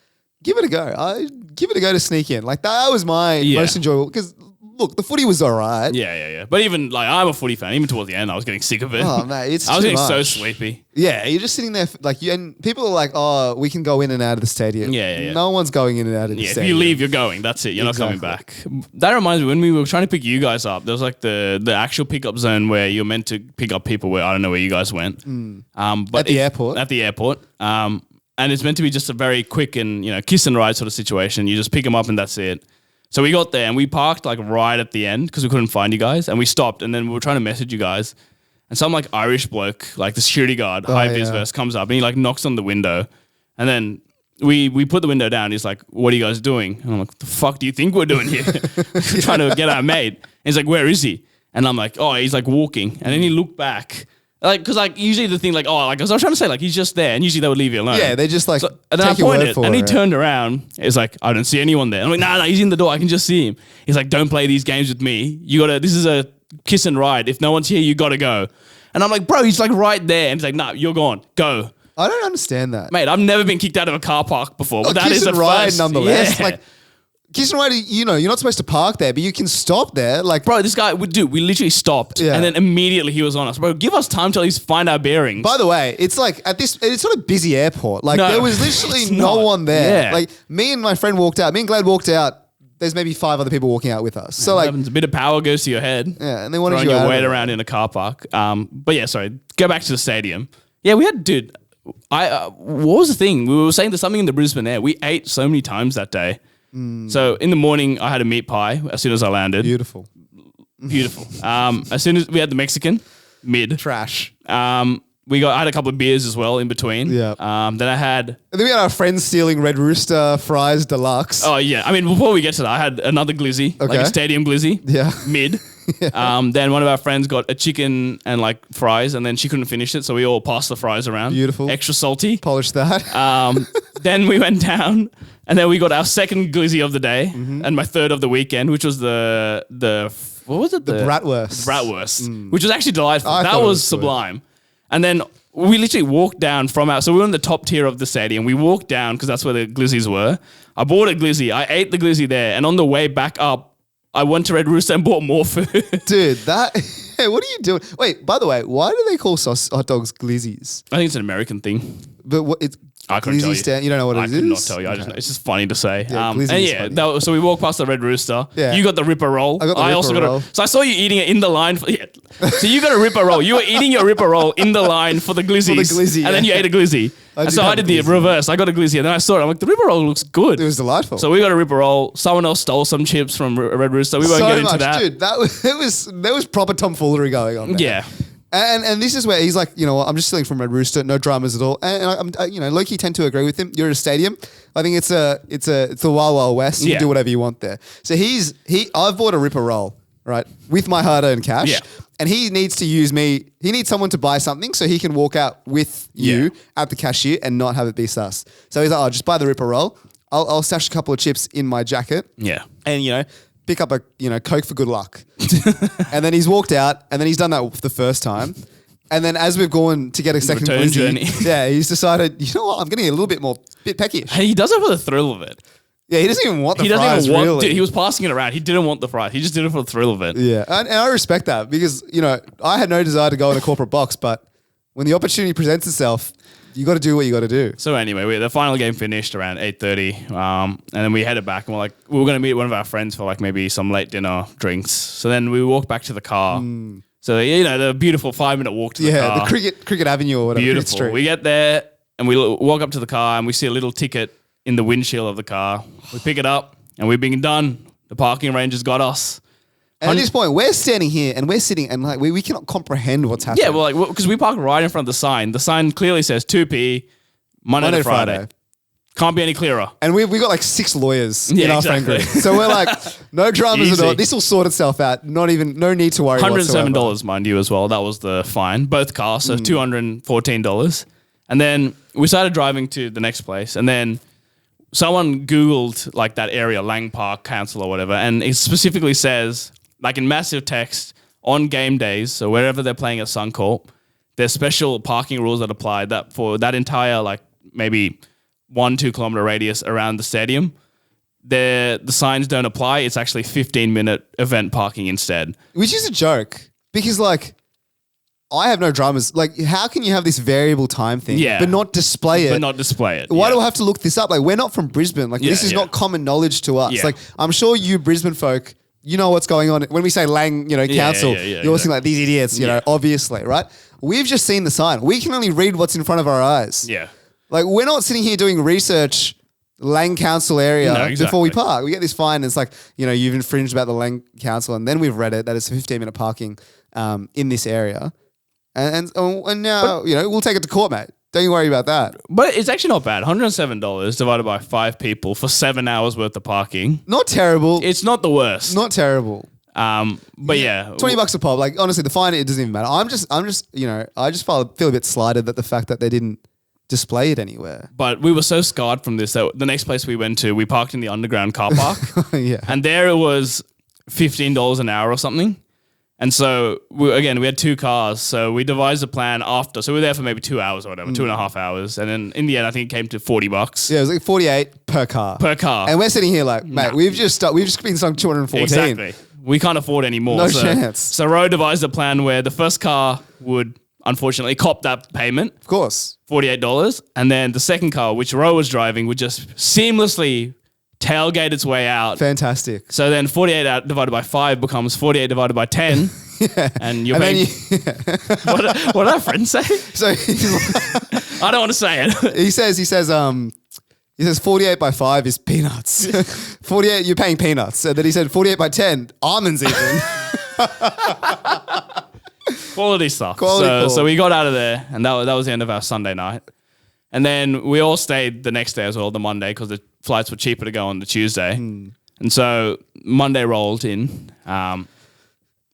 give it a go. Give it a go to sneak in. Like, that was my most enjoyable. Because, look, the footy was all right. Yeah. But even, like, I'm a footy fan. Even towards the end, I was getting sick of it. Oh, mate, it's I was too getting so much. sleepy. Yeah, you're just sitting there, and people are like, oh, we can go in and out of the stadium. Yeah. No one's going in and out of the Yeah, if stadium. you leave, you're going. That's it. You're not coming back. That reminds me, when we were trying to pick you guys up, there was like the actual pickup zone where you're meant to pick up people where I don't know where you guys went. But At the airport? At the airport. And it's meant to be just a very quick and, kiss and ride sort of situation. You just pick them up and that's it. So we got there and we parked like right at the end because we couldn't find you guys. And we stopped and then we were trying to message you guys. And some like Irish bloke, like the security guard, high vis vest, comes up and he like knocks on the window. And then we put the window down. He's like, what are you guys doing? And I'm like, what the fuck do you think we're doing here? Trying to get our mate. And he's like, where is he? And I'm like, oh, he's like walking. And then he looked back. Like, because like usually the thing like, oh, like I was trying to say like he's just there, and usually they would leave you alone. Yeah, they just like and then I take your word pointed, for and he it. turned around. It's like I don't see anyone there. I'm like, nah, he's in the door. I can just see him. He's like, don't play these games with me. You gotta. This is a kiss and ride. If no one's here, you gotta go. And I'm like, bro, he's like right there, and he's like, nah, you're gone. Go, I don't understand that. mate. I've never been kicked out of a car park before, but that kiss is a and ride first. nonetheless. Yeah. Like, kiss and ride, you're not supposed to park there, but you can stop there. Like, Bro, this guy would do. We literally stopped, Yeah. and then immediately he was on us. Bro, give us time till he's find our bearings. by the way, it's like it's not a busy airport. Like, No, there was literally it's no not. one there. Yeah. Like, me and my friend walked out. Me and Glad walked out. There's maybe 5 other people walking out with us. So like, a bit of power goes to your head. yeah, and they wanted Throwing you your out of weight there. around in a car park. But yeah, sorry. Go back to the stadium. Yeah, we had, dude. What was the thing? We were saying there's something in the Brisbane air. We ate so many times that day. So in the morning, I had a meat pie as soon as I landed. Beautiful. Beautiful. As soon as we had the Mexican, mid. Trash. I had a couple of beers as well in between. Yeah. Then I had. And then we had our friends stealing Red Rooster fries deluxe. Oh yeah. I mean, before we get to that, I had another glizzy, like Okay. a stadium glizzy. Yeah. Mid. Then one of our friends got a chicken and like fries, and then she couldn't finish it, so we all passed the fries around. Beautiful. Extra salty. Polish that. Then we went down, and then we got our second glizzy of the day, and my third of the weekend, which was the what was it? the bratwurst. Bratwurst, which was actually delightful. I That thought it was was good. sublime. And then we literally walked down from so we were in the top tier of the stadium. We walked down because that's where the glizzies were. I bought a glizzy. I ate the glizzy there, and on the way back up, I went to Red Rooster and bought more food. Dude, that... Hey, what are you doing? Wait, by the way, why do they call hot dogs glizzies? I think it's an American thing. But what it's... I couldn't tell you. You don't know what I it is? could not tell you. I just know. It's just funny to say. Yeah, glizzy and is yeah, funny. so we walked past the Red Rooster. Yeah. You got the Ripper roll. I got the also Ripper got roll. So I saw you eating it in the line. So you got a Ripper roll. You were eating your Ripper roll in the line for the glizzies. glizzy, And then you yeah. ate a glizzy. I And did so I have did a the glizzy. reverse. I got a glizzy and then I saw it. I'm like, the Ripper roll looks good. It was delightful. So we got a Ripper roll. Someone else stole some chips from Red Rooster. We won't get into that. Dude, there was proper tomfoolery going on there. Yeah. And this is where he's like, you know what, I'm just stealing from Red Rooster, no dramas at all. And I'm, you know, low-key tend to agree with him. You're at a stadium. I think it's the Wild Wild West. You can do whatever you want there. So I've bought a Ripper roll, right, with my hard-earned cash. Yeah. And he needs to use me. He needs someone to buy something so he can walk out with you at the cashier and not have it be sus. So he's like, oh, just buy the Ripper roll. I'll stash a couple of chips in my jacket. Yeah. And, you know, pick up a, you know, Coke for good luck. And then he's walked out and then he's done that for the first time. And then as we've gone to get a second return journey. he's decided, you know what, I'm getting a little bit peckish. Hey, he does it for the thrill of it. Yeah, he doesn't even want the He doesn't fries, even want. really. Dude, he was passing it around. He didn't want the fries. He just did it for the thrill of it. Yeah, and I respect that because, you know, I had no desire to go in a corporate box, but when the opportunity presents itself, you got to do what you got to do. So anyway, the final game finished around 8:30, and then we headed back and we were going to meet one of our friends for like maybe some late dinner drinks. So then we walked back to the car. So, you know, the beautiful 5-minute walk to the car. Yeah, the Cricket Avenue or whatever. Beautiful. We get there and we walk up to the car and we see a little ticket in the windshield of the car. We pick it up and we've been done. The parking rangers got us. And at this point, we're standing here and we're sitting and like we cannot comprehend what's happening. Yeah, well, because we parked right in front of the sign. The sign clearly says 2p, Monday to Friday. Can't be any clearer. And we got like 6 lawyers in our friend group. So we're like, no dramas at all. This will sort itself out. No need to worry $107, mind you, as well. That was the fine. Both cars, so $214. And then we started driving to the next place. And then someone Googled like that area, Lang Park Council or whatever. And it specifically says, like in massive text, on game days, so wherever they're playing at Suncorp, there's special parking rules that apply that for that entire like maybe 1-2 kilometer radius around the stadium. The signs don't apply. It's actually 15-minute event parking instead. Which is a joke because like I have no dramas. Like how can you have this variable time thing but not display it? Why do I have to look this up? Like we're not from Brisbane. Like this is not common knowledge to us. Like I'm sure you Brisbane folk, you know what's going on. When we say Lang, you know, council, you're listening like these idiots, you know, obviously, right? We've just seen the sign. We can only read what's in front of our eyes. Yeah. Like we're not sitting here doing research Lang Council area before we park. We get this fine and it's like, you know, you've infringed about the Lang Council and then we've read it that it's 15-minute parking in this area. And now, you know, we'll take it to court, mate. Don't you worry about that. But it's actually not bad. $107 divided by 5 people for 7 hours worth of parking. Not terrible. It's not the worst. Not terrible. But yeah. $20 a pop. Like honestly, the fine, it doesn't even matter. I'm just, you know, I just feel a bit slighted that the fact that they didn't display it anywhere. But we were so scarred from this that the next place we went to, we parked in the underground car park. And there it was $15 an hour or something. And so, we had 2 cars. So we devised a plan after. So we were there for maybe 2 hours or whatever, 2.5 hours. And then in the end, I think it came to $40. Yeah, it was like 48 per car. And we're sitting here like, mate, we've just been stung 214. Exactly. We can't afford any more. No chance. So Ro devised a plan where the first car would unfortunately cop that payment. Of course. $48. And then the second car, which Ro was driving, would just seamlessly tailgate its way out. Fantastic. So then 48 divided by 5 becomes 48 divided by 10. And you're paying... What did our friend say? So I don't want to say it. He says 48 by 5 is peanuts. 48, you're paying peanuts. And then he said 48 by 10, almonds even. Quality stuff. Quality so we got out of there and that was the end of our Sunday night. And then we all stayed the next day as well, the Monday, because the flights were cheaper to go on the Tuesday. And so Monday rolled in.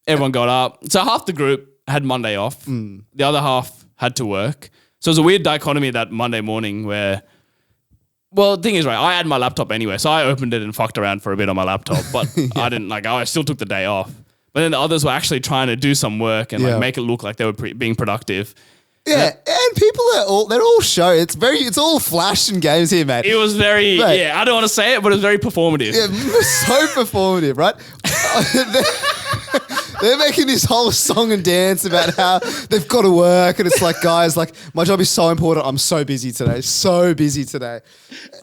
Everyone got up. So half the group had Monday off. The other half had to work. So it was a weird dichotomy that Monday morning where, well, the thing is, right, I had my laptop anyway. So I opened it and fucked around for a bit on my laptop. But I didn't, I still took the day off. But then the others were actually trying to do some work and make it look like they were being productive. Yeah, and people they're all show. It's all flash and games here, mate. It was very, I don't want to say it, but it was very performative. Yeah, so performative, right? They're making this whole song and dance about how they've got to work, and it's like, guys, like my job is so important. I'm so busy today.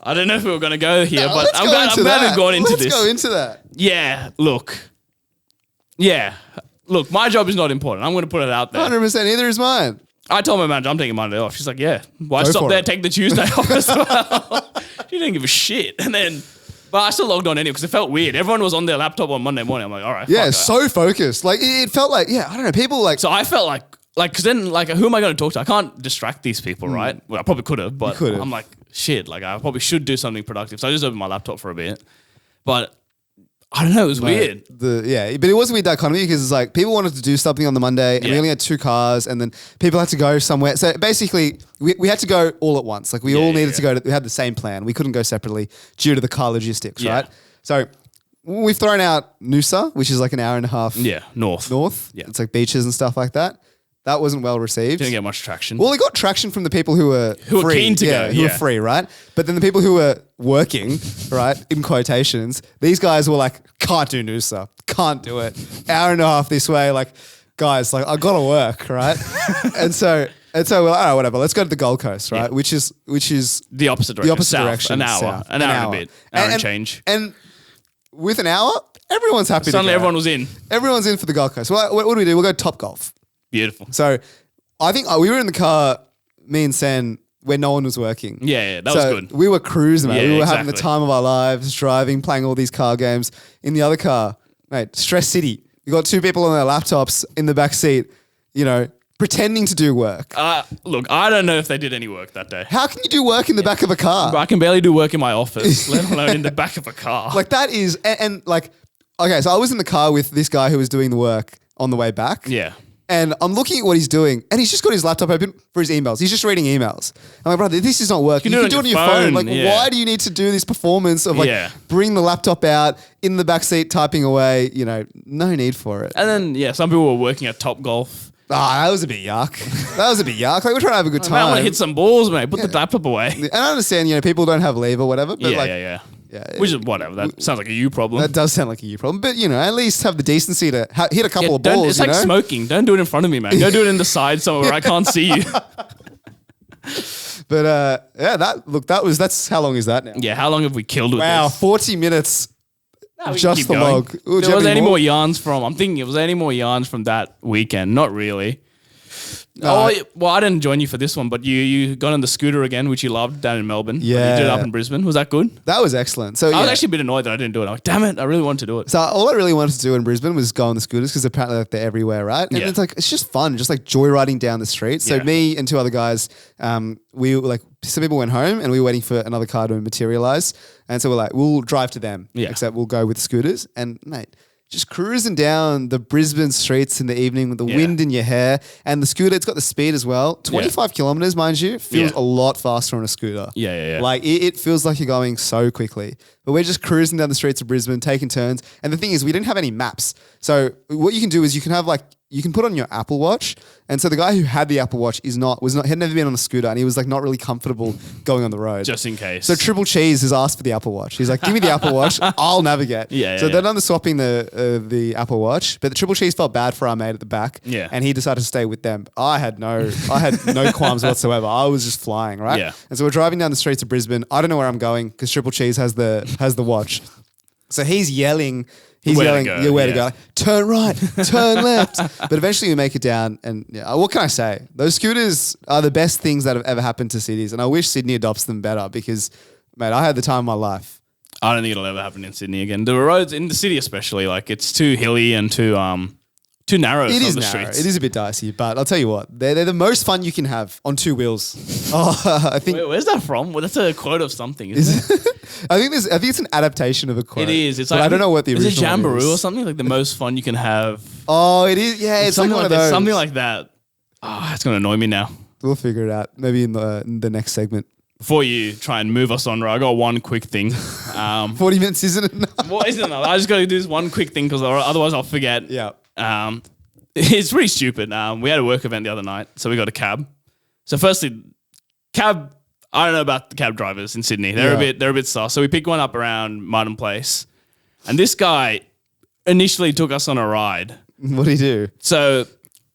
I don't know if we were going to go here, but I'm glad we've gone into this. Let's go into that. Yeah, look. Look, my job is not important. I'm going to put it out there. 100%. Neither is mine. I told my manager I'm taking Monday off. She's like, yeah. Why stop there? Take the Tuesday off as well. She didn't give a shit. But I still logged on anyway because it felt weird. Everyone was on their laptop on Monday morning. I'm like, all right. Yeah, so focused. Like it felt like, I don't know. People like. So I felt like like, because then, like, who am I going to talk to? I can't distract these people, right? Well, I probably could have, but could've. I'm like, shit, like, I probably should do something productive. So I just opened my laptop for a bit. But I don't know, it was weird. But it was a weird dichotomy because it's like people wanted to do something on the Monday and we only had 2 cars and then people had to go somewhere. So basically, we had to go all at once. Like we all needed to go. We had the same plan. We couldn't go separately due to the car logistics, right? So we've thrown out Noosa, which is like an hour and a half. Yeah, north. Yeah. It's like beaches and stuff like that. That wasn't well received. Didn't get much traction. Well, it got traction from the people who were free, keen to go. Who were free, right? But then the people who were working, right, in quotations, these guys were like, can't do Noosa, can't do it. Hour and a half this way, like, guys, like, I got to work, right? and so we're like, all right, whatever, let's go to the Gold Coast, right? Which is the opposite direction. The opposite South, direction. An hour. South. An hour and a bit. Hour and change. And with an hour, everyone's happy Suddenly to go. everyone was in. Everyone's in for the Gold Coast. What do we do? We'll go Top Golf. Beautiful. So I think we were in the car, me and Sen, where no one was working. Yeah, that was good. We were cruising, mate. Yeah, We were having the exactly. time of our lives, driving, playing all these car games. In the other car, mate, Stress City. You got 2 people on their laptops in the back seat, you know, pretending to do work. Look, I don't know if they did any work that day. How can you do work in the back of a car? I can barely do work in my office, let alone in the back of a car. Like that is, and like, okay, so I was in the car with this guy who was doing the work on the way back. Yeah. And I'm looking at what he's doing, and he's just got his laptop open for his emails. He's just reading emails. I'm like, brother, this is not working. You can do it on your phone. Like, why do you need to do this performance of like bring the laptop out in the backseat typing away? You know, no need for it. And then some people were working at Top Golf. That was a bit yuck. Like we're trying to have a good time. I want to hit some balls, mate. Put the laptop away. And I understand, you know, people don't have leave or whatever. But Yeah. Which is whatever. That sounds like a you problem. That does sound like a you problem. But, you know, at least have the decency to hit a couple of balls. It's like smoking. Don't do it in front of me, man. Go do it in the side somewhere where I can't see you. But that's how long is that now? Yeah, how long have we killed with Wow, this? 40 minutes. We Just keep the going. log. Ooh, There was any more yarns from? I'm thinking it was any more yarns from that weekend. Not really. Well, I didn't join you for this one, but you got on the scooter again, which you loved down in Melbourne. Yeah. You did it up in Brisbane. Was that good? That was excellent. So I was actually a bit annoyed that I didn't do it. I'm like, damn it, I really wanted to do it. So all I really wanted to do in Brisbane was go on the scooters because apparently like, they're everywhere, right? And it's like it's just fun, just like joyriding down the street. So me and 2 other guys, we were like some people went home and we were waiting for another car to materialize, and so we're like, we'll drive to them, except we'll go with scooters. And mate, just cruising down the Brisbane streets in the evening with the wind in your hair and the scooter, it's got the speed as well. 25 kilometers, mind you, feels a lot faster on a scooter. Yeah. Like it feels like you're going so quickly. But we're just cruising down the streets of Brisbane, taking turns. And the thing is, we didn't have any maps. So what you can do is you can put on your Apple Watch. And so the guy who had the Apple Watch had never been on a scooter and he was like not really comfortable going on the road. Just in case. So Triple Cheese has asked for the Apple Watch. He's like, give me the Apple Watch, I'll navigate. So they're done the swapping the Apple Watch, but the Triple Cheese felt bad for our mate at the back. Yeah. And he decided to stay with them. I had no qualms whatsoever. I was just flying, right? Yeah. And so we're driving down the streets of Brisbane. I don't know where I'm going because Triple Cheese has the watch. So he's yelling. He's yelling, where to go. Turn right, turn left. But eventually we make it down. And what can I say? Those scooters are the best things that have ever happened to cities. And I wish Sydney adopts them better because, mate, I had the time of my life. I don't think it'll ever happen in Sydney again. The roads in the city especially, like it's too hilly and too narrow. It is the narrow. streets. It is a bit dicey, but I'll tell you what, they're the most fun you can have on 2 wheels. I think. Where's that from? Well, that's a quote of something, isn't it? I think it's an adaptation of a quote. It is. It's like I don't know what the original is it Jamboree is. or something like the most fun you can have. Oh, it is. Yeah, it's like one of those. Something like that. Oh, it's gonna annoy me now. We'll figure it out. Maybe in the next segment. Before you try and move us on, I got one quick thing. 40 minutes isn't enough. What isn't enough? I just got to do this one quick thing because otherwise I'll forget. Yeah. It's pretty stupid. We had a work event the other night, so we got a cab. So firstly, cab. I don't know about the cab drivers in Sydney. They're a bit sus. So we picked one up around Martin Place, and this guy initially took us on a ride. What did he do? So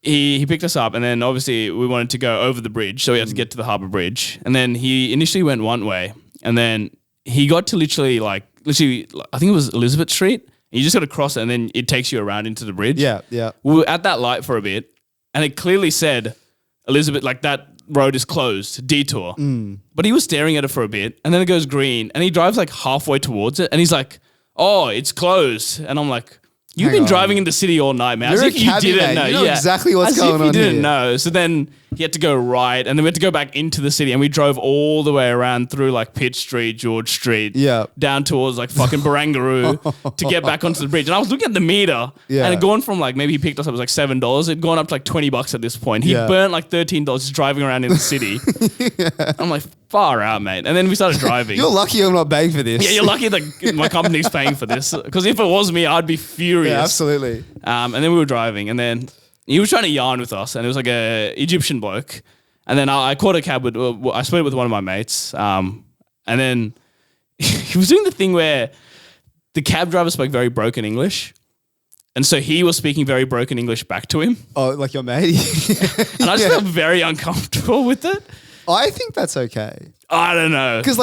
he picked us up, and then obviously we wanted to go over the bridge, so we had to get to the harbour bridge. And then he initially went one way, and then he got to literally, I think it was Elizabeth Street. You just got to cross it, and then it takes you around into the bridge. Yeah, yeah. We were at that light for a bit, and it clearly said Elizabeth, like that road is closed, detour. But he was staring at it for a bit, and then it goes green, and he drives like halfway towards it, and he's like, oh, it's closed. And I'm like, You've been driving in the city all night, man. You're As if a you cabbie, didn't mate. know. You know exactly what's As going if you on didn't here. know. So then he had to go right, and then we had to go back into the city, and we drove all the way around through like Pitt Street, George Street, Yeah. down towards like fucking Barangaroo to get back onto the bridge. And I was looking at the meter, Yeah. and it gone from like maybe he picked us up, it was like $7. It'd gone up to like $20 at this point. He Yeah. burnt like $13 just driving around in the city. I'm like, far out, mate. And then we started driving. You're lucky I'm not paying for this. Yeah, you're lucky that my company's paying for this. Because if it was me, I'd be furious. Yeah, absolutely. And then we were driving, and then he was trying to yarn with us, and it was like a Egyptian bloke. And then I caught a cab with, I split with one of my mates. And then he was doing the thing where the cab driver spoke very broken English. And so he was speaking very broken English back to him. Oh, like your mate? And I just felt very uncomfortable with it. I think that's okay. I don't know. Because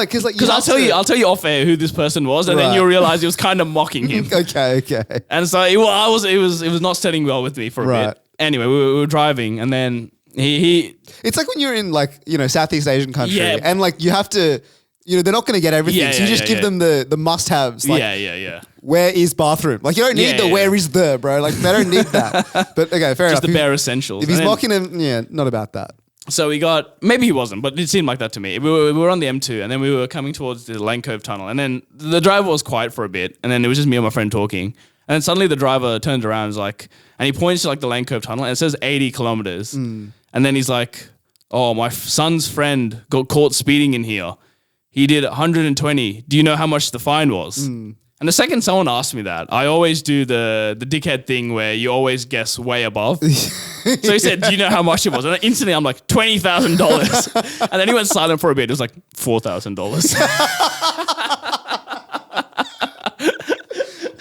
I'll tell you off air who this person was, and then Right. you'll realize he was kind of mocking him. Okay. And so it was not setting well with me for a Right. bit. Anyway, we were driving, and then he It's like when you're in like, Southeast Asian country Yeah. and like you have to, they're not going to get everything. Yeah, so you yeah, just yeah, give them the must-haves. Like, yeah. where is bathroom? Like you don't need Yeah, the yeah. where is the, bro. Like they don't need that. But okay, fair Just enough. the bare essentials. If he's And then- mocking him, yeah, not about that. So we got, maybe he wasn't, but it seemed like that to me. We were on the M2, and then we were coming towards the Lane Cove tunnel, and then the driver was quiet for a bit, and then it was just me and my friend talking. And then suddenly the driver turns around and is like, and he points to like the Lane Cove tunnel, and it says 80 kilometers. And then he's like, oh, my son's friend got caught speeding in here. He did 120. Do you know how much the fine was? And the second someone asked me that, I always do the dickhead thing where you always guess way above. So he said, do you know how much it was? And instantly I'm like, $20,000. And then he went silent for a bit. It was like $4,000.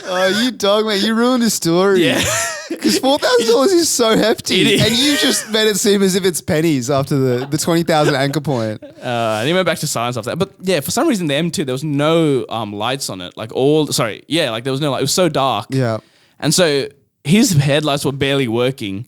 Oh, you dog, mate. You ruined his story. Yeah. Because $4,000 is so hefty. It is. And you just made it seem as if it's pennies after the 20,000 anchor point. And he went back to silence after that. But yeah, for some reason, the M2, there was no lights on it. Like there was no light. It was so dark. Yeah. And so his headlights were barely working.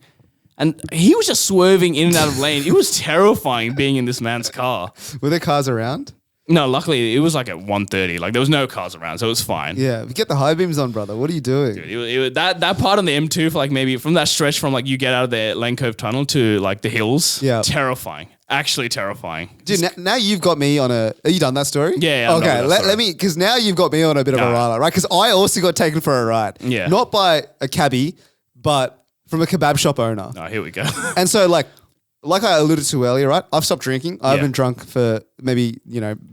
And he was just swerving in and out of lane. It was terrifying being in this man's car. Were there cars around? No, luckily it was like at 1:30. Like there was no cars around, so it was fine. Yeah. Get the high beams on, brother. What are you doing? Dude, it was, that part on the M2 for like maybe from that stretch from like you get out of the Lane Cove tunnel to like the hills. Yeah. Terrifying. Actually terrifying. Dude, now you've got me on a... Are you done that story? Yeah, I'm done okay, with that story. let me... Because now you've got me on a bit of a ride, right? Because I also got taken for a ride. Yeah. Not by a cabbie, but from a kebab shop owner. Oh, here we go. And so like I alluded to earlier, right? I've stopped drinking. I've been drunk for maybe,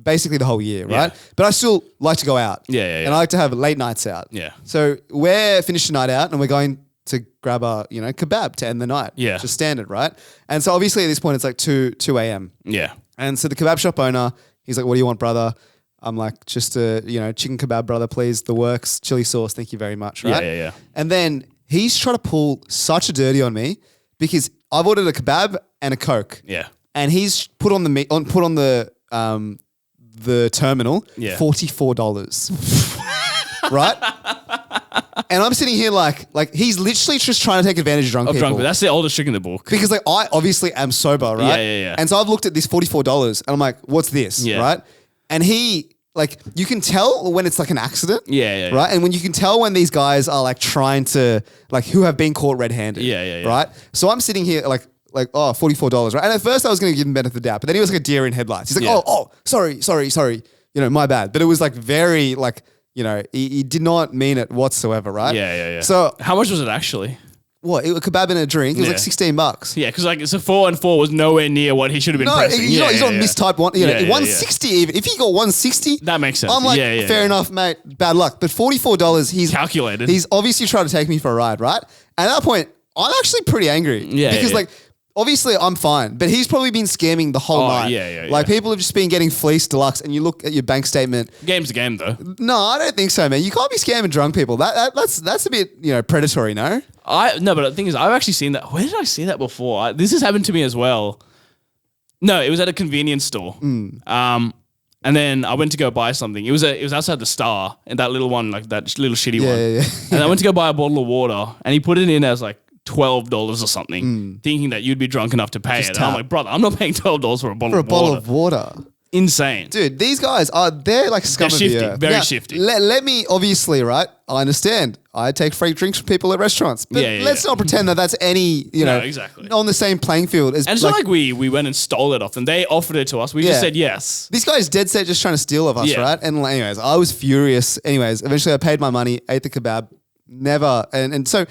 basically the whole year, right? Yeah. But I still like to go out. Yeah. And I like to have late nights out. Yeah. So we're finished the night out and we're going to grab a, kebab to end the night. Yeah. Just standard, right? And so obviously at this point it's like 2 a.m. Yeah. And so the kebab shop owner, he's like, what do you want, brother? I'm like, just a, chicken kebab, brother, please. The works, chili sauce. Thank you very much, right? Yeah. And then he's trying to pull such a dirty on me because I've ordered a kebab and a Coke. Yeah. And he's put on the terminal $44. Right? And I'm sitting here like he's literally just trying to take advantage of drunk people. Drunk, but that's the oldest trick in the book. Because like I obviously am sober, right? Yeah. And so I've looked at this $44 and I'm like, what's this? Yeah. Right? And he like you can tell when it's like an accident. Yeah. Right? And when you can tell when these guys are like trying to like who have been caught red-handed. Yeah. Right? So I'm sitting here like $44, right? And at first I was going to give him benefit of the doubt, but then he was like a deer in headlights. He's like, sorry. My bad. But it was like very like, he did not mean it whatsoever, right? Yeah. So how much was it actually? what? A kebab and a drink. It was like $16. Yeah, because like so 4 and 4 was nowhere near what he should have been pressing. He's not mistyped one. 160 even. If he got 160, that makes sense. I'm like, fair enough, mate. Bad luck. But $44, he's calculated. He's obviously trying to take me for a ride, right? And at that point, I'm actually pretty angry. Because like, obviously I'm fine, but he's probably been scamming the whole night. Like people have just been getting fleeced deluxe, and you look at your bank statement. Game's a game though. No, I don't think so, man. You can't be scamming drunk people. That's a bit predatory, no? No, but the thing is, I've actually seen that. Where did I see that before? This has happened to me as well. No, it was at a convenience store. And then I went to go buy something. It was outside the Star, and that little one, like that little shitty one. Yeah. And I went to go buy a bottle of water, and he put it in as like $12 or something, thinking that you'd be drunk enough to pay it. And I'm like, brother, I'm not paying $12 for a bottle of water. Bottle of water. insane. Dude, these guys they're like scum They're of the shifty, earth. very Now, shifty. Let me, obviously, right? I understand. I take free drinks from people at restaurants. But let's not pretend that that's any, No, exactly. on the same playing field as And it's not like we went and stole it off them. They offered it to us. We just said yes. This guy's dead set just trying to steal of us, Yeah. right? And anyways, I was furious. Anyways, eventually I paid my money, ate the kebab, never. And so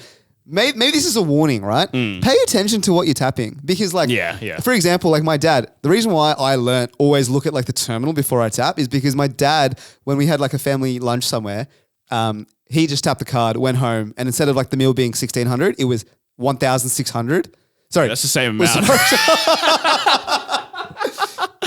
maybe this is a warning, right? Pay attention to what you're tapping because like, Yeah. for example, like my dad, the reason why I learned always look at like the terminal before I tap is because my dad, when we had like a family lunch somewhere, he just tapped the card, went home, and instead of like the meal being 1,600, it was 1,600. Sorry. That's the same amount.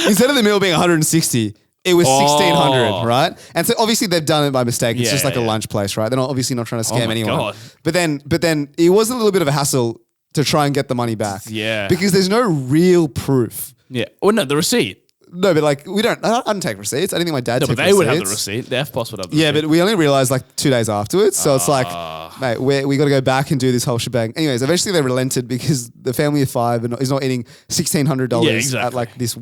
Instead of the meal being 160, it was 1,600, right? And so obviously they've done it by mistake. It's Yeah, just like a yeah. lunch place, right? They're not obviously not trying to scam my anyone. God. But then it was a little bit of a hassle to try and get the money back. Yeah. Because there's no real proof. Yeah. Well, no, the receipt. No, but like I don't take receipts. I didn't think my dad No, took but they would have the receipts. receipt. The FPOS would have the Yeah, receipt. but we only realized like 2 days afterwards. So it's like, Ah. mate, we got to go back and do this whole shebang. Anyways, eventually they relented because the family of five is not eating $1,600 Yeah, at exactly. like this,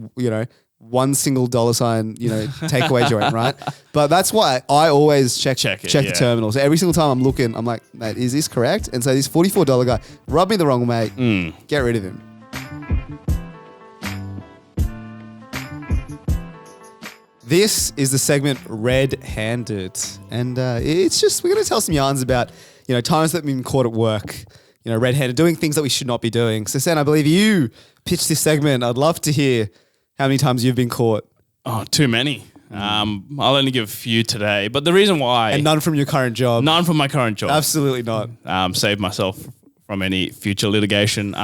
one single dollar sign, takeaway joint, right? But that's why I always check Check it, the yeah. terminal. So every single time I'm looking, I'm like, mate, is this correct? And so this $44 guy rubbed me the wrong way. Get rid of him. This is the segment Red-Handed. And it's just, we're going to tell some yarns about, times that we've been caught at work, red-handed, doing things that we should not be doing. So, Sen, I believe you pitched this segment. I'd love to hear how many times you've been caught. Oh, too many. I'll only give a few today. But the reason why... And none from your current job. None from my current job. Absolutely not. Save myself from any future litigation.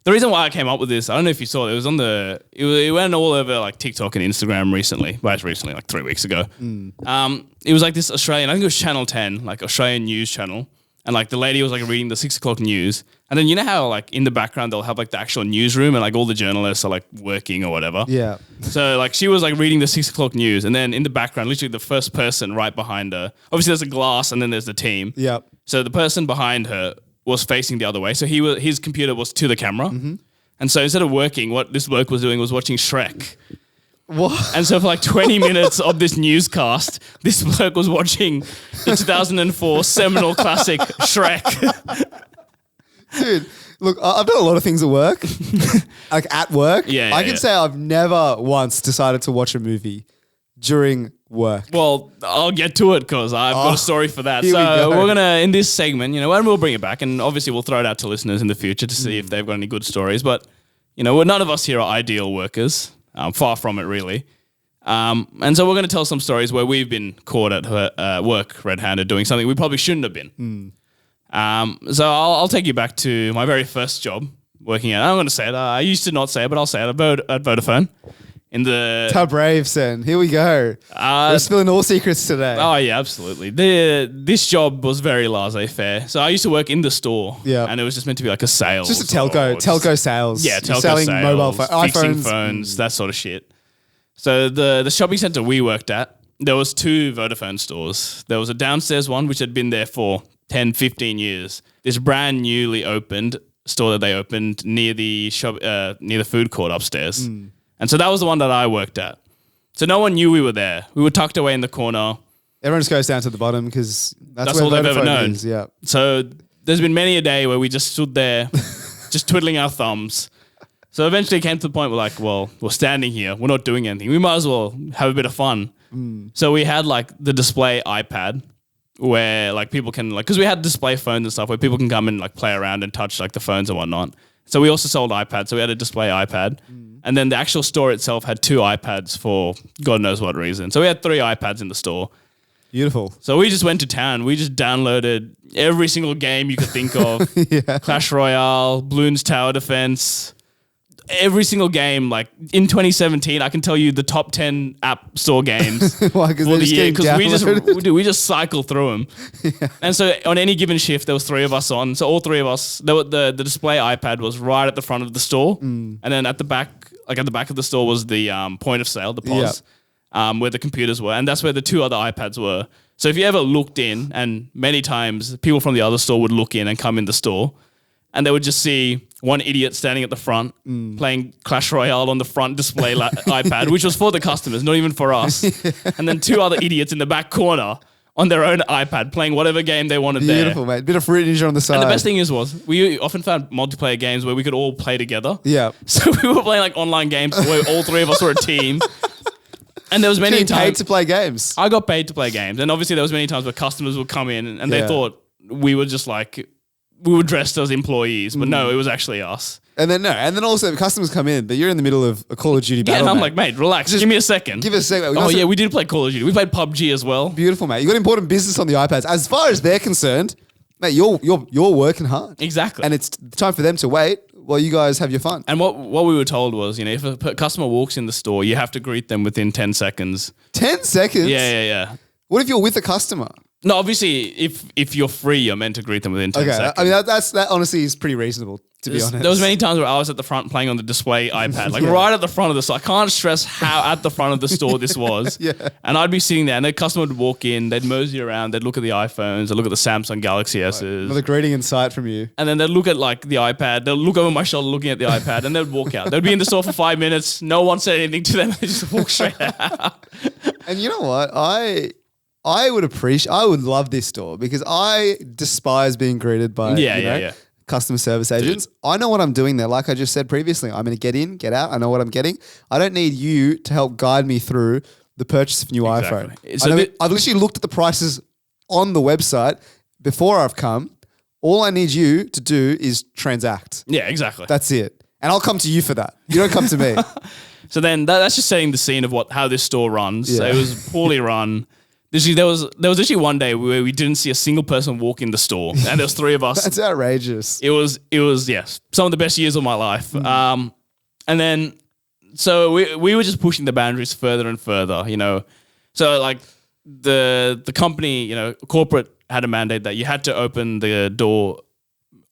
The reason why I came up with this, I don't know if you saw it. It was on it went all over like TikTok and Instagram recently. Well, it's recently, like 3 weeks ago. It was like this Australian, I think it was Channel 10, like Australian news channel. And like the lady was like reading the 6 o'clock news. And then you know how like in the background they'll have like the actual newsroom and like all the journalists are like working or whatever. Yeah. So like she was like reading the 6 o'clock news and then in the background, literally the first person right behind her, obviously there's a glass and then there's the team. Yeah. So the person behind her was facing the other way. So his computer was to the camera. And so instead of working, what this bloke was doing was watching Shrek. What? And so for like 20 minutes of this newscast, this bloke was watching the 2004 seminal classic Shrek. Dude, look, I've done a lot of things at work. Like at work. Yeah, I can say I've never once decided to watch a movie during work. Well, I'll get to it because I've got a story for that. Here we So go. we're going to, in this segment, and we'll bring it back and obviously we'll throw it out to listeners in the future to see if they've got any good stories. But, none of us here are ideal workers. Far from it, really. And so we're going to tell some stories where we've been caught at work red-handed doing something we probably shouldn't have been. So I'll take you back to my very first job working at, I'm going to say it, I used to not say it, but I'll say it, at Vodafone. How brave, Sen. Here we go. We're spilling all secrets today. Oh, yeah, absolutely. This job was very laissez-faire. So I used to work in the store. Yeah. And it was just meant to be like a sales. Just a telco sales. Yeah, You're telco selling sales, mobile fixing iPhones. phones, that sort of shit. So the shopping centre we worked at, there was 2 Vodafone stores. There was a downstairs one, which had been there for 10, 15 years. This brand newly opened store that they opened near the near the food court upstairs. And so that was the one that I worked at. So no one knew we were there. We were tucked away in the corner. Everyone just goes down to the bottom because that's all where they've ever Vodafone known. is. Yeah. So there's been many a day where we just stood there, just twiddling our thumbs. So eventually it came to the point where like, well, we're standing here. We're not doing anything. We might as well have a bit of fun. So we had like the display iPad where like people can like, because we had display phones and stuff where people can come and like play around and touch like the phones and whatnot. So we also sold iPads. So we had a display iPad. And then the actual store itself had 2 iPads for God knows what reason. So we had 3 iPads in the store. Beautiful. So we just went to town. We just downloaded every single game you could think of. Yeah. Clash Royale, Bloons Tower Defense. Every single game, like in 2017, I can tell you the top 10 app store games Why? Because for they're the just year. getting We just cycle through them. And so on any given shift, there was 3 of us on. So all 3 of us, the display iPad was right at the front of the store. And then at the back of the store was the point of sale, the POS, where the computers were. And that's where the 2 other iPads were. So if you ever looked in, and many times people from the other store would look in and come in the store, and they would just see one idiot standing at the front playing Clash Royale on the front display iPad, which was for the customers, not even for us. And then two other idiots in the back corner on their own iPad playing whatever game they wanted there. Beautiful, mate. Bit of Fruit Ninja on the side. And the best thing was we often found multiplayer games where we could all play together. Yeah. So we were playing like online games where all three of us were a team. And there was many Getting times paid to play games. I got paid to play games. And obviously there was many times where customers would come in and they thought we were just like, we were dressed as employees, but no, it was actually us. And then also the customers come in, but you're in the middle of a Call of Duty battle. Yeah, and I'm mate. like, mate, relax. Just give me a second. Give us a second. Oh, yeah, we did play Call of Duty. We played PUBG as well. Beautiful, mate. You got important business on the iPads. As far as they're concerned, mate, you're working hard. Exactly. And it's time for them to wait while you guys have your fun. And what we were told was, if a customer walks in the store, you have to greet them within 10 seconds. 10 seconds? Yeah. What if you're with a customer? No, obviously, if you're free, you're meant to greet them within 10 seconds. I mean, that honestly is pretty reasonable, to be honest. There was many times where I was at the front playing on the display iPad, like right at the front of the store. I can't stress how at the front of the store this was. Yeah. And I'd be sitting there and the customer would walk in, they'd mosey around, they'd look at the iPhones, they'd look at the Samsung Galaxy S's. Another greeting in sight from you. And then they'd look at like the iPad, they'd look over my shoulder looking at the iPad and they'd walk out. They'd be in the store for 5 minutes, no one said anything to them, they just walk straight out. And you know what? I would love this store because I despise being greeted by customer service agents. Dude. I know what I'm doing there. Like I just said previously, I'm going to get in, get out. I know what I'm getting. I don't need you to help guide me through the purchase of a new iPhone. So I've literally looked at the prices on the website before I've come. All I need you to do is transact. Yeah, exactly. That's it. And I'll come to you for that. You don't come to me. So then that's just setting the scene of how this store runs. Yeah. So it was poorly run. There was actually one day where we didn't see a single person walk in the store, and there was three of us. That's outrageous. It was yes, some of the best years of my life. And then so we were just pushing the boundaries further and further, So like the company, corporate had a mandate that you had to open the door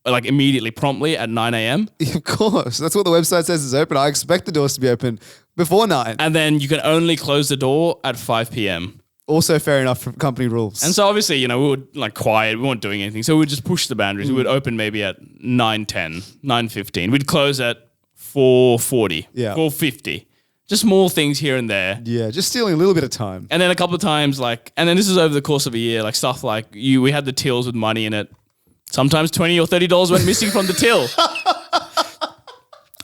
like immediately, promptly at 9 a.m. Of course, that's what the website says is open. I expect the doors to be open before 9, and then you can only close the door at 5 p.m. Also fair enough from company rules. And so obviously, we were like quiet. We weren't doing anything. So we would just push the boundaries. We would open maybe at 9:10, 9:15. We'd close at 4:40, 4:50. Just small things here and there. Yeah, just stealing a little bit of time. And then a couple of times, and then this is over the course of a year, like stuff like we had the tills with money in it. Sometimes $20 or $30 went missing from the till.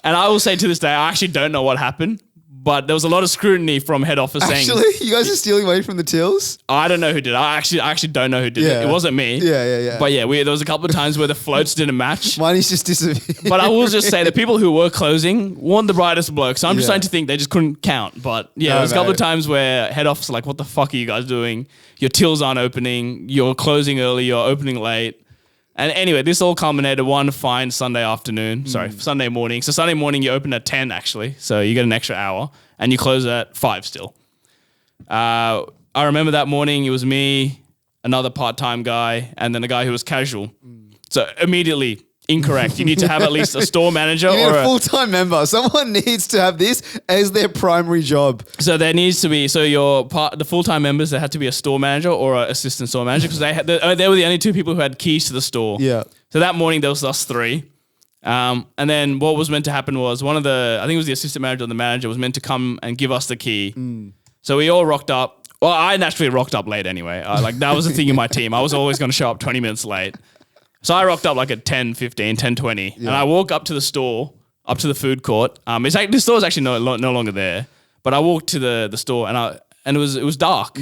And I will say to this day, I actually don't know what happened. But there was a lot of scrutiny from head office saying... Actually, you guys are stealing money from the tills? I don't know who did it. I actually don't know who did it. It wasn't me. Yeah. But yeah, there was a couple of times where the floats didn't match. Money's just disappeared. But I will just say the people who were closing weren't the brightest blokes. So I'm just starting to think they just couldn't count. But yeah, there was a couple of times where head office are like, what the fuck are you guys doing? Your tills aren't opening. You're closing early. You're opening late. And anyway, this all culminated one fine Sunday afternoon. Sunday morning. So Sunday morning you open at 10 actually. So you get an extra hour. And you close at 5 still. I remember that morning, it was me, another part-time guy, and then a guy who was casual. So immediately, incorrect. You need to have at least a store manager or a full-time member. Someone needs to have this as their primary job. So there needs to be, the full-time members, there had to be a store manager or an assistant store manager because they were the only two people who had keys to the store. Yeah. So that morning, there was us three. And then what was meant to happen was I think it was the assistant manager or the manager was meant to come and give us the key. So we all rocked up. Well, I naturally rocked up late anyway. That was the thing in my team. I was always going to show up 20 minutes late. So I rocked up like at 10:15, 10:20. And I walk up to the store, up to the food court. The store is actually no longer there. But I walked to the store and it was dark.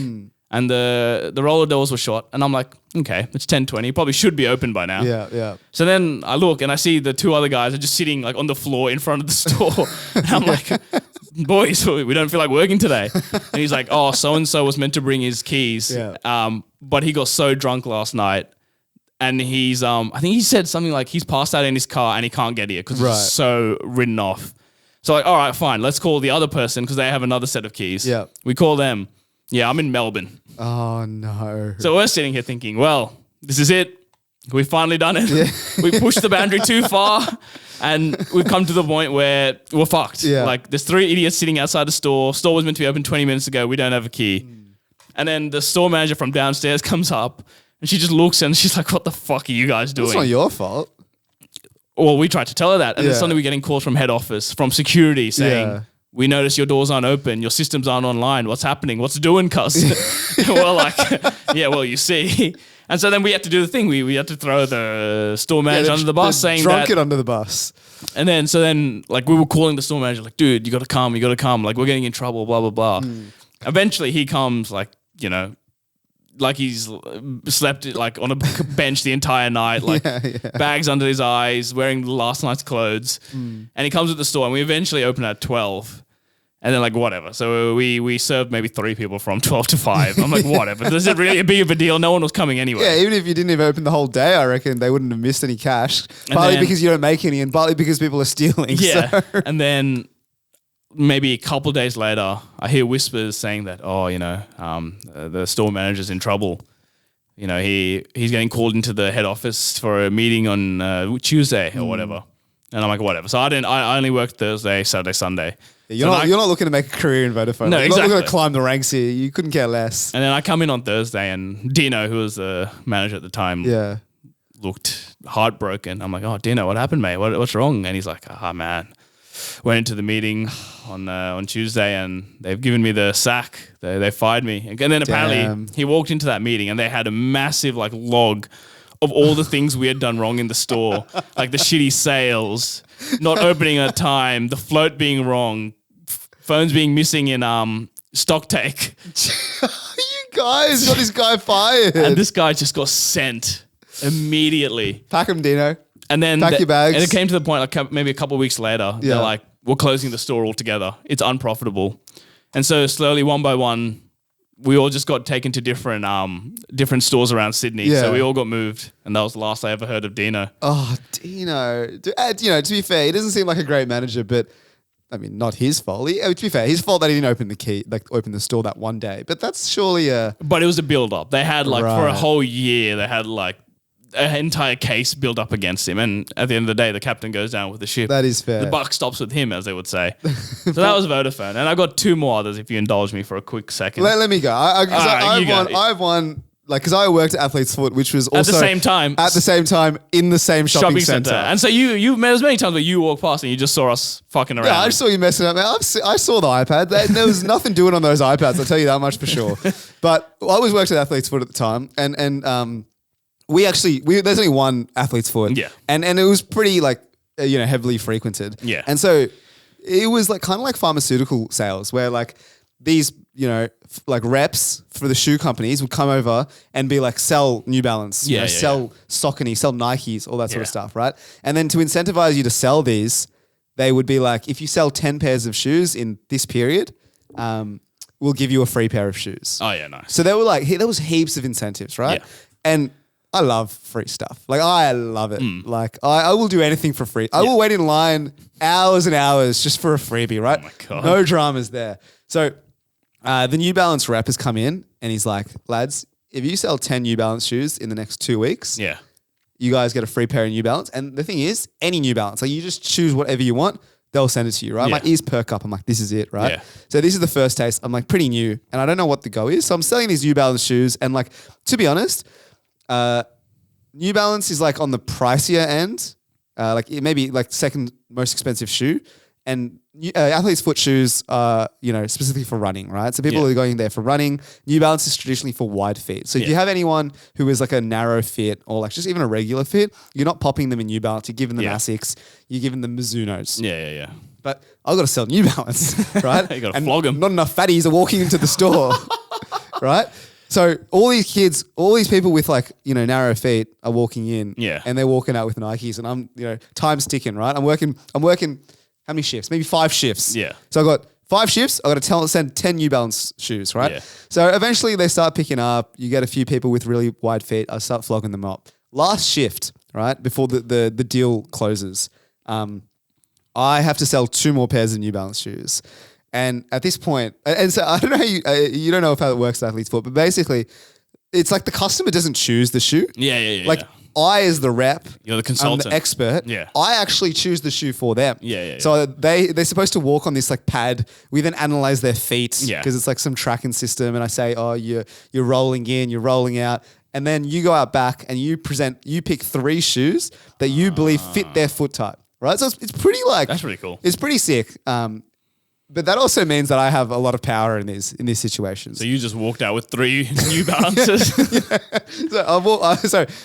And the roller doors were shut. And I'm like, okay, it's 10:20. Probably should be open by now. Yeah. So then I look and I see the two other guys are just sitting like on the floor in front of the store. And I'm like, boys, we don't feel like working today. And he's like, oh, so-and-so was meant to bring his keys. But he got so drunk last night. And he's, I think he said something like he's passed out in his car and he can't get here because he's so ridden off. So like, all right, fine. Let's call the other person because they have another set of keys. Yeah. We call them. Yeah, I'm in Melbourne. Oh, no. So we're sitting here thinking, well, this is it. We've finally done it. Yeah. We pushed the boundary too far and we've come to the point where we're fucked. Yeah. Like there's three idiots sitting outside the store. Store was meant to be open 20 minutes ago. We don't have a key. And then the store manager from downstairs comes up and she just looks and she's like, what the fuck are you guys doing? It's not your fault. Well, we tried to tell her that. And Yeah. then suddenly we're getting calls from head office, from security saying, Yeah. we notice your doors aren't open. Your systems aren't online. What's happening? What's doing, cuz? We're like, yeah, well, you see. And so then we had to do the thing. We had to throw the store manager under the bus saying drunk that. it under the bus. And then, like, we were calling the store manager, like, dude, you got to come. Like, we're getting in trouble, blah, blah, blah. Eventually, he comes, like, you know, like he's slept like on a bench the entire night, like bags under his eyes, wearing last night's clothes. And he comes at the store and we eventually open at 12. And then like, whatever. So we served maybe 3 people from 12 to 5. I'm like, whatever. This is really a big of a deal. No one was coming anyway. Yeah, even if you didn't even open the whole day, I reckon they wouldn't have missed any cash. Partly because you don't make any and partly because people are stealing. Yeah. So. And then maybe a couple of days later, I hear whispers saying that, the store manager's in trouble. You know, he's getting called into the head office for a meeting on Tuesday or whatever. And I'm like, whatever. So I only worked Thursday, Saturday, Sunday. Yeah, you're not looking to make a career in Vodafone. No, you're exactly. not looking to climb the ranks here. You couldn't care less. And then I come in on Thursday and Dino, who was the manager at the time, looked heartbroken. I'm like, oh, Dino, what happened, mate? What's wrong? And he's like, man. Went into the meeting on Tuesday and they've given me the sack. They fired me. And then apparently he walked into that meeting and they had a massive like log of all the things we had done wrong in the store, like the shitty sales, not opening at time, the float being wrong, phones being missing in stock take. You guys got this guy fired. And this guy just got sent immediately. Pack him, Dino. And then pack your bags. And it came to the point, like maybe a couple of weeks later, they're like, we're closing the store altogether. It's unprofitable. And so slowly, one by one, we all just got taken to different stores around Sydney. Yeah. So we all got moved. And that was the last I ever heard of Dino. Oh, Dino. To be fair, he doesn't seem like a great manager, but I mean, not his fault. To be fair, his fault that he didn't open the store that one day. But that's surely But it was a build up. They had like for a Right. whole year, they had like an entire case built up against him. And at the end of the day, the captain goes down with the ship. That is fair. The buck stops with him, as they would say. So that was Vodafone. And I've got 2 more others if you indulge me for a quick second. Let me go. Right, you go. I've won, like, because I worked at Athlete's Foot, which was also At the same time in the same shopping center. And so you met as many times where you walked past and you just saw us fucking around. Yeah, I just saw you messing up, man. I saw the iPad. There was nothing doing on those iPads. I'll tell you that much for sure. But I was worked at Athlete's Foot at the time, and there's only one Athlete's Foot. Yeah. And it was pretty like heavily frequented. Yeah. And so it was like kind of like pharmaceutical sales where like these like reps for the shoe companies would come over and be like, sell New Balance, sell Saucony, sell Nikes, all that sort of stuff, right? And then to incentivize you to sell these, they would be like, if you sell 10 pairs of shoes in this period, we'll give you a free pair of shoes. Oh yeah, nice. So there was heaps of incentives, right? Yeah. And I love free stuff. Like I love it. Like I will do anything for free. I will wait in line hours and hours just for a freebie, right? Oh my God. No dramas there. So the New Balance rep has come in and he's like, lads, if you sell 10 New Balance shoes in the next 2 weeks, you guys get a free pair of New Balance. And the thing is, any New Balance, like you just choose whatever you want, they'll send it to you, right? Yeah. My ears perk up. I'm like, this is it, right? Yeah. So this is the first taste. I'm like pretty new and I don't know what the go is. So I'm selling these New Balance shoes and like, to be honest, New Balance is like on the pricier end, like it may be like second most expensive shoe. And Athlete's Foot shoes are, specifically for running, right? So people are going there for running. New Balance is traditionally for wide feet. So if you have anyone who is like a narrow fit or like just even a regular fit, you're not popping them in New Balance. You're giving them Asics. You're giving them Mizunos. Yeah. But I've got to sell New Balance, right? You got to flog them. Not enough fatties are walking into the store, right? So all these kids, all these people with like, narrow feet are walking in and they're walking out with Nikes and I'm, time's ticking, right? I'm working how many shifts? Maybe 5 shifts. Yeah. So I got 5 shifts. I got to send 10 New Balance shoes, right? Yeah. So eventually they start picking up. You get a few people with really wide feet. I start flogging them up. Last shift, right? Before the deal closes, I have to sell 2 more pairs of New Balance shoes. And at this point, and so I don't know how you don't know how it works at Athlete's Foot, but basically it's like the customer doesn't choose the shoe. Yeah. Like I, as the rep, You're the consultant. I'm the expert. Yeah. I actually choose the shoe for them. Yeah. So they're supposed to walk on this like pad. We then analyze their feet Yeah. because it's like some tracking system. And I say, oh, you're rolling in, you're rolling out. and then you go out back and you pick 3 shoes that you believe fit their foot type, right? So it's pretty like That's pretty cool. It's pretty sick. But that also means that I have a lot of power in these situations. So you just walked out with 3 New Balances.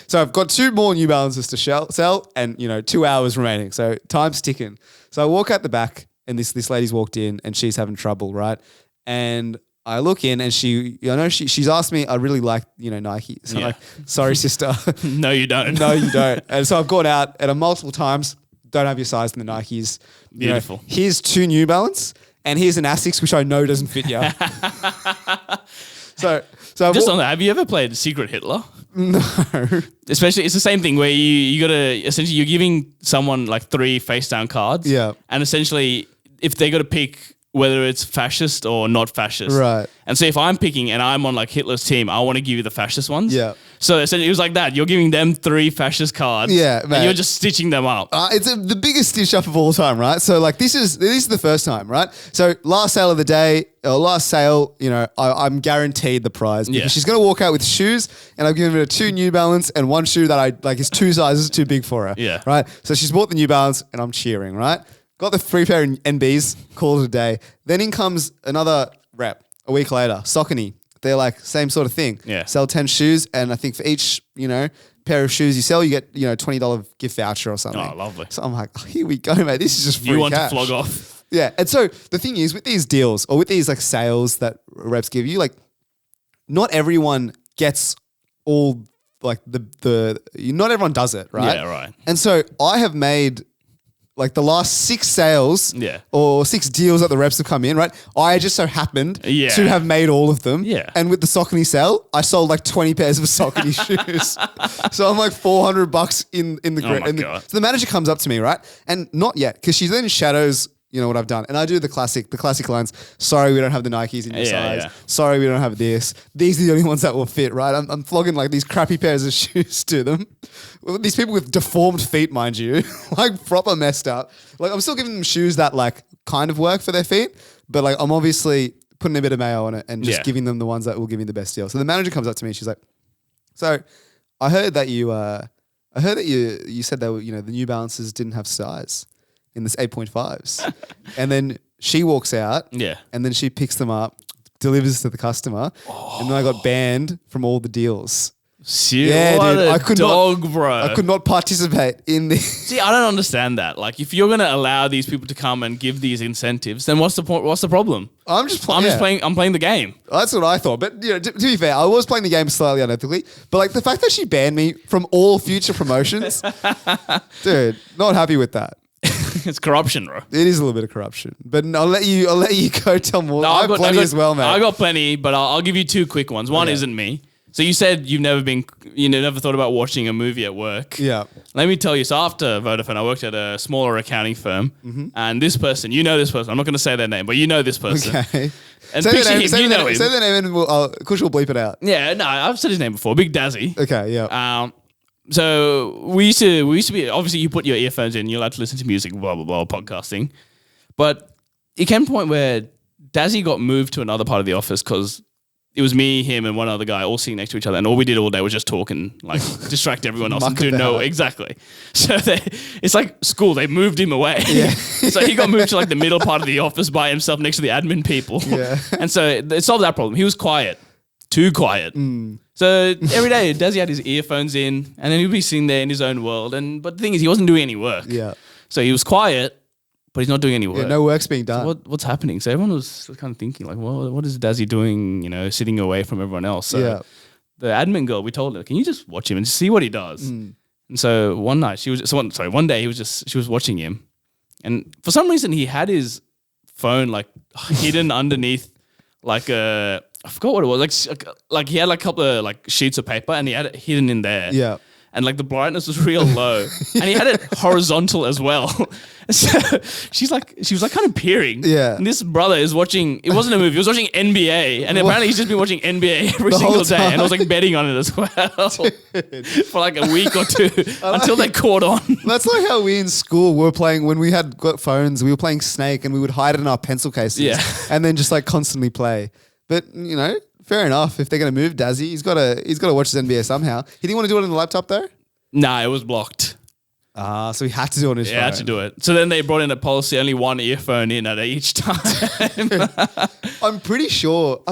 So I've got 2 more New Balances to sell, and 2 hours remaining. So time's ticking. So I walk out the back, and this lady's walked in, and she's having trouble, right? And I look in, and she's asked me. I really like Nike. So I'm like, sorry, sister. No, you don't. No, you don't. And so I've gone out at multiple times. Don't have your size in the Nikes. Beautiful. Here's 2 New Balance. And here's an Asics, which I know doesn't fit you. so Just on that, have you ever played Secret Hitler? No. Especially, it's the same thing where you gotta essentially you're giving someone like 3 face down cards. Yeah. And essentially, if they got to pick whether it's fascist or not fascist. Right. And so if I'm picking and I'm on like Hitler's team, I want to give you the fascist ones. Yeah. So essentially, it was like that. You're giving them 3 fascist cards. Yeah, and mate. you're just stitching them up. It's the biggest stitch up of all time, right? So like this is the first time, right? So last sale of the day, last sale, I'm guaranteed the prize because she's gonna walk out with shoes, and I've given her 2 New Balance and 1 shoe that I like is 2 sizes too big for her. Yeah. Right. So she's bought the New Balance, and I'm cheering, right? Got the 3 pair of NBs, called it a day. Then in comes another rep a week later, Saucony. They're like same sort of thing. Yeah. Sell 10 shoes, and I think for each, pair of shoes you sell, you get, $20 gift voucher or something. Oh, lovely. So I'm like, here we go, mate. This is just free You want cash. to flog off. Yeah. And so the thing is, with these deals or with these like sales that reps give you, like not everyone gets all like not everyone does it, right? Yeah, right. And so I have made like the last 6 sales or 6 deals that the reps have come in, right? I just so happened to have made all of them. Yeah. And with the Saucony sale, I sold like 20 pairs of Saucony shoes. So I'm like $400 in the Oh my God. So the manager comes up to me, right? And not yet, because she then shadows what I've done. And I do the classic lines. Sorry, we don't have the Nikes in your size. Yeah. Sorry, we don't have this. These are the only ones that will fit, right? I'm flogging like these crappy pairs of shoes to them. These people with deformed feet, mind you, like proper messed up. Like I'm still giving them shoes that like kind of work for their feet, but like I'm obviously putting a bit of mayo on it and just giving them the ones that will give me the best deal. So the manager comes up to me. She's like, "So, I heard that you said that the New Balances didn't have size in this 8.5s," and then she walks out. Yeah. And then she picks them up, delivers to the customer, and then I got banned from all the deals. Yeah, dude. I could bro. I could not participate in the. See, I don't understand that. Like, if you're gonna allow these people to come and give these incentives, then what's the point? What's the problem? I'm just playing. I'm playing the game. That's what I thought. But to be fair, I was playing the game slightly unethically. But like the fact that she banned me from all future promotions, dude, not happy with that. It's corruption, bro. It is a little bit of corruption. But I'll let you go tell more. I have plenty as well, mate. I got plenty, but I'll give you 2 quick ones. One isn't me. So you said you've never thought about watching a movie at work. Yeah. Let me tell you. So after Vodafone, I worked at a smaller accounting firm, and this person, this person. I'm not going to say their name, but you know this person. Okay. And picture him. You know him. Say their name and Kush will bleep it out. Yeah. No, I've said his name before. Big Dazzy. Okay. Yeah. So we used to be, obviously you put your earphones in, you're allowed to listen to music, blah, blah, blah, podcasting. But it came to a point where Dazzy got moved to another part of the office because it was me, him, and one other guy all sitting next to each other. And all we did all day was just talk and like distract everyone else and do no, exactly. So it's like school, they moved him away. Yeah. So he got moved to like the middle part of the office by himself next to the admin people. Yeah. And so it solved that problem. He was quiet, too quiet. So every day, Dazzy had his earphones in, and then he'd be sitting there in his own world. But the thing is, he wasn't doing any work. Yeah. So he was quiet, but he's not doing any work. Yeah, no work's being done. So what's happening? So everyone was kind of thinking, like, well, what is Dazzy doing? Sitting away from everyone else. So the admin girl, we told her, can you just watch him and see what he does? And so one night one day she was watching him, and for some reason he had his phone like hidden underneath like a. I forgot what it was. Like he had like a couple of like sheets of paper and he had it hidden in there. Yeah. And like the brightness was real low. And he had it horizontal as well. So she was like kind of peering. Yeah. And this brother is watching, it wasn't a movie, he was watching NBA. And apparently he's just been watching NBA every single day. And I was like betting on it as well. For like a week or 2 until they caught on. That's like how we in school were playing, when we had got phones, we were playing Snake and we would hide it in our pencil cases. Yeah. And then just like constantly play. But, fair enough. If they're going to move Dazzy, he's got to watch his NBA somehow. He didn't want to do it on the laptop though. Nah, it was blocked. So he had to do it on his phone. Yeah, I had to do it. So then they brought in a policy, only one earphone in at each time. I'm pretty sure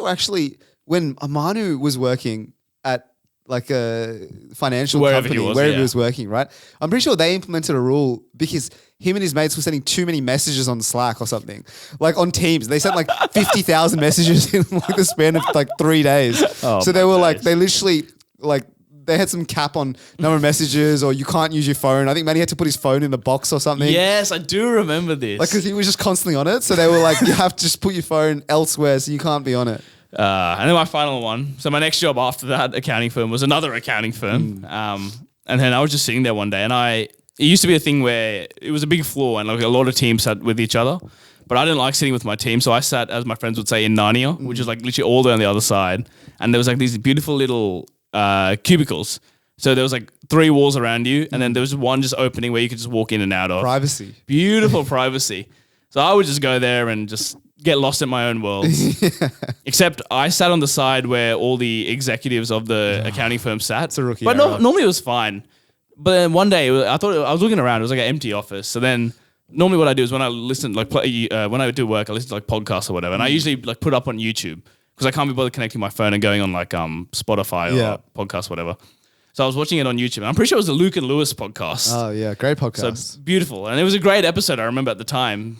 actually when Amanu was working at like a financial company, wherever he was working, right? I'm pretty sure they implemented a rule because him and his mates were sending too many messages on Slack or something. Like on Teams, they sent like 50,000 messages in like the span of like 3 days. Oh, so they were like, they literally like, they had some cap on number of messages or you can't use your phone. I think Manny had to put his phone in a box or something. Yes, I do remember this. Like, because he was just constantly on it. So they were like, you have to just put your phone elsewhere so you can't be on it. And then my final one. So my next job after that accounting firm was another accounting firm. And then I was just sitting there one day and it used to be a thing where it was a big floor and like a lot of teams sat with each other. But I didn't like sitting with my team. So I sat, as my friends would say, in Narnia, which is like literally all the way on the other side. And there was like these beautiful little cubicles. So there was like 3 walls around you. And then there was one just opening where you could just walk in and out of. Privacy. Beautiful privacy. So I would just go there and just get lost in my own world. Except I sat on the side where all the executives of the accounting firm sat. It's a rookie But error. normally it was fine. But then one day I was looking around. It was like an empty office. So then normally what I do is when I listen, like when I do work, I listen to like podcasts or whatever. And I usually like put up on YouTube because I can't be bothered connecting my phone and going on like Spotify or podcast, whatever. So I was watching it on YouTube. And I'm pretty sure it was the Luke and Lewis podcast. Oh yeah, great podcast. So beautiful. And it was a great episode, I remember at the time.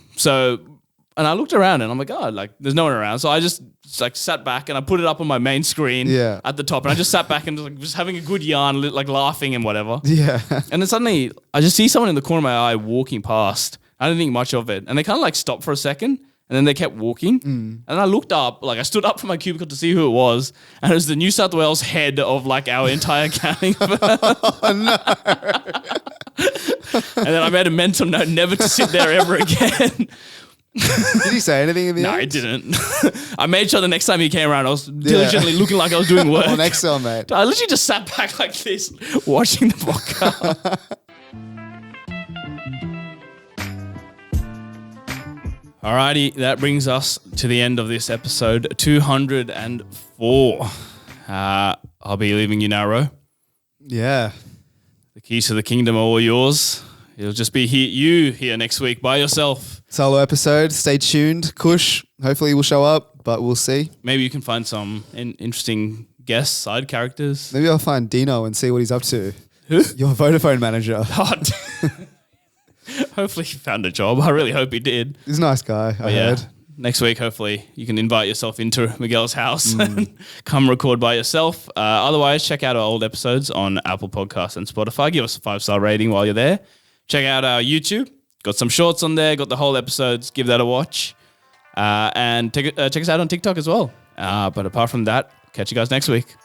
And I looked around and I'm like, oh, like there's no one around. So I just like sat back and I put it up on my main screen at the top. And I just sat back and just having a good yarn, like laughing and whatever. Yeah. And then suddenly I just see someone in the corner of my eye walking past. I didn't think much of it. And they kind of like stopped for a second and then they kept walking. And I looked up, like I stood up from my cubicle to see who it was. And it was the New South Wales head of like our entire accounting firm. Oh no. And then I made a mental note never to sit there ever again. Did he say anything in the No, end? I didn't. I made sure the next time he came around, I was diligently looking like I was doing work. On Excel, mate. I literally just sat back like this, watching the podcast. Alrighty, that brings us to the end of this episode 204. I'll be leaving you now, Ro. Yeah. The keys to the kingdom are all yours. It'll just be you here next week by yourself. Solo episode. Stay tuned. Kush, hopefully he will show up, but we'll see. Maybe you can find some interesting guest side characters. Maybe I'll find Dino and see what he's up to. Who? Your Vodafone manager. Hopefully he found a job. I really hope he did. He's a nice guy, I heard. Next week, hopefully, you can invite yourself into Miguel's house and come record by yourself. Otherwise, check out our old episodes on Apple Podcasts and Spotify. Give us a 5-star rating while you're there. Check out our YouTube. Got some shorts on there. Got the whole episodes. Give that a watch. And check us out on TikTok as well. But apart from that, catch you guys next week.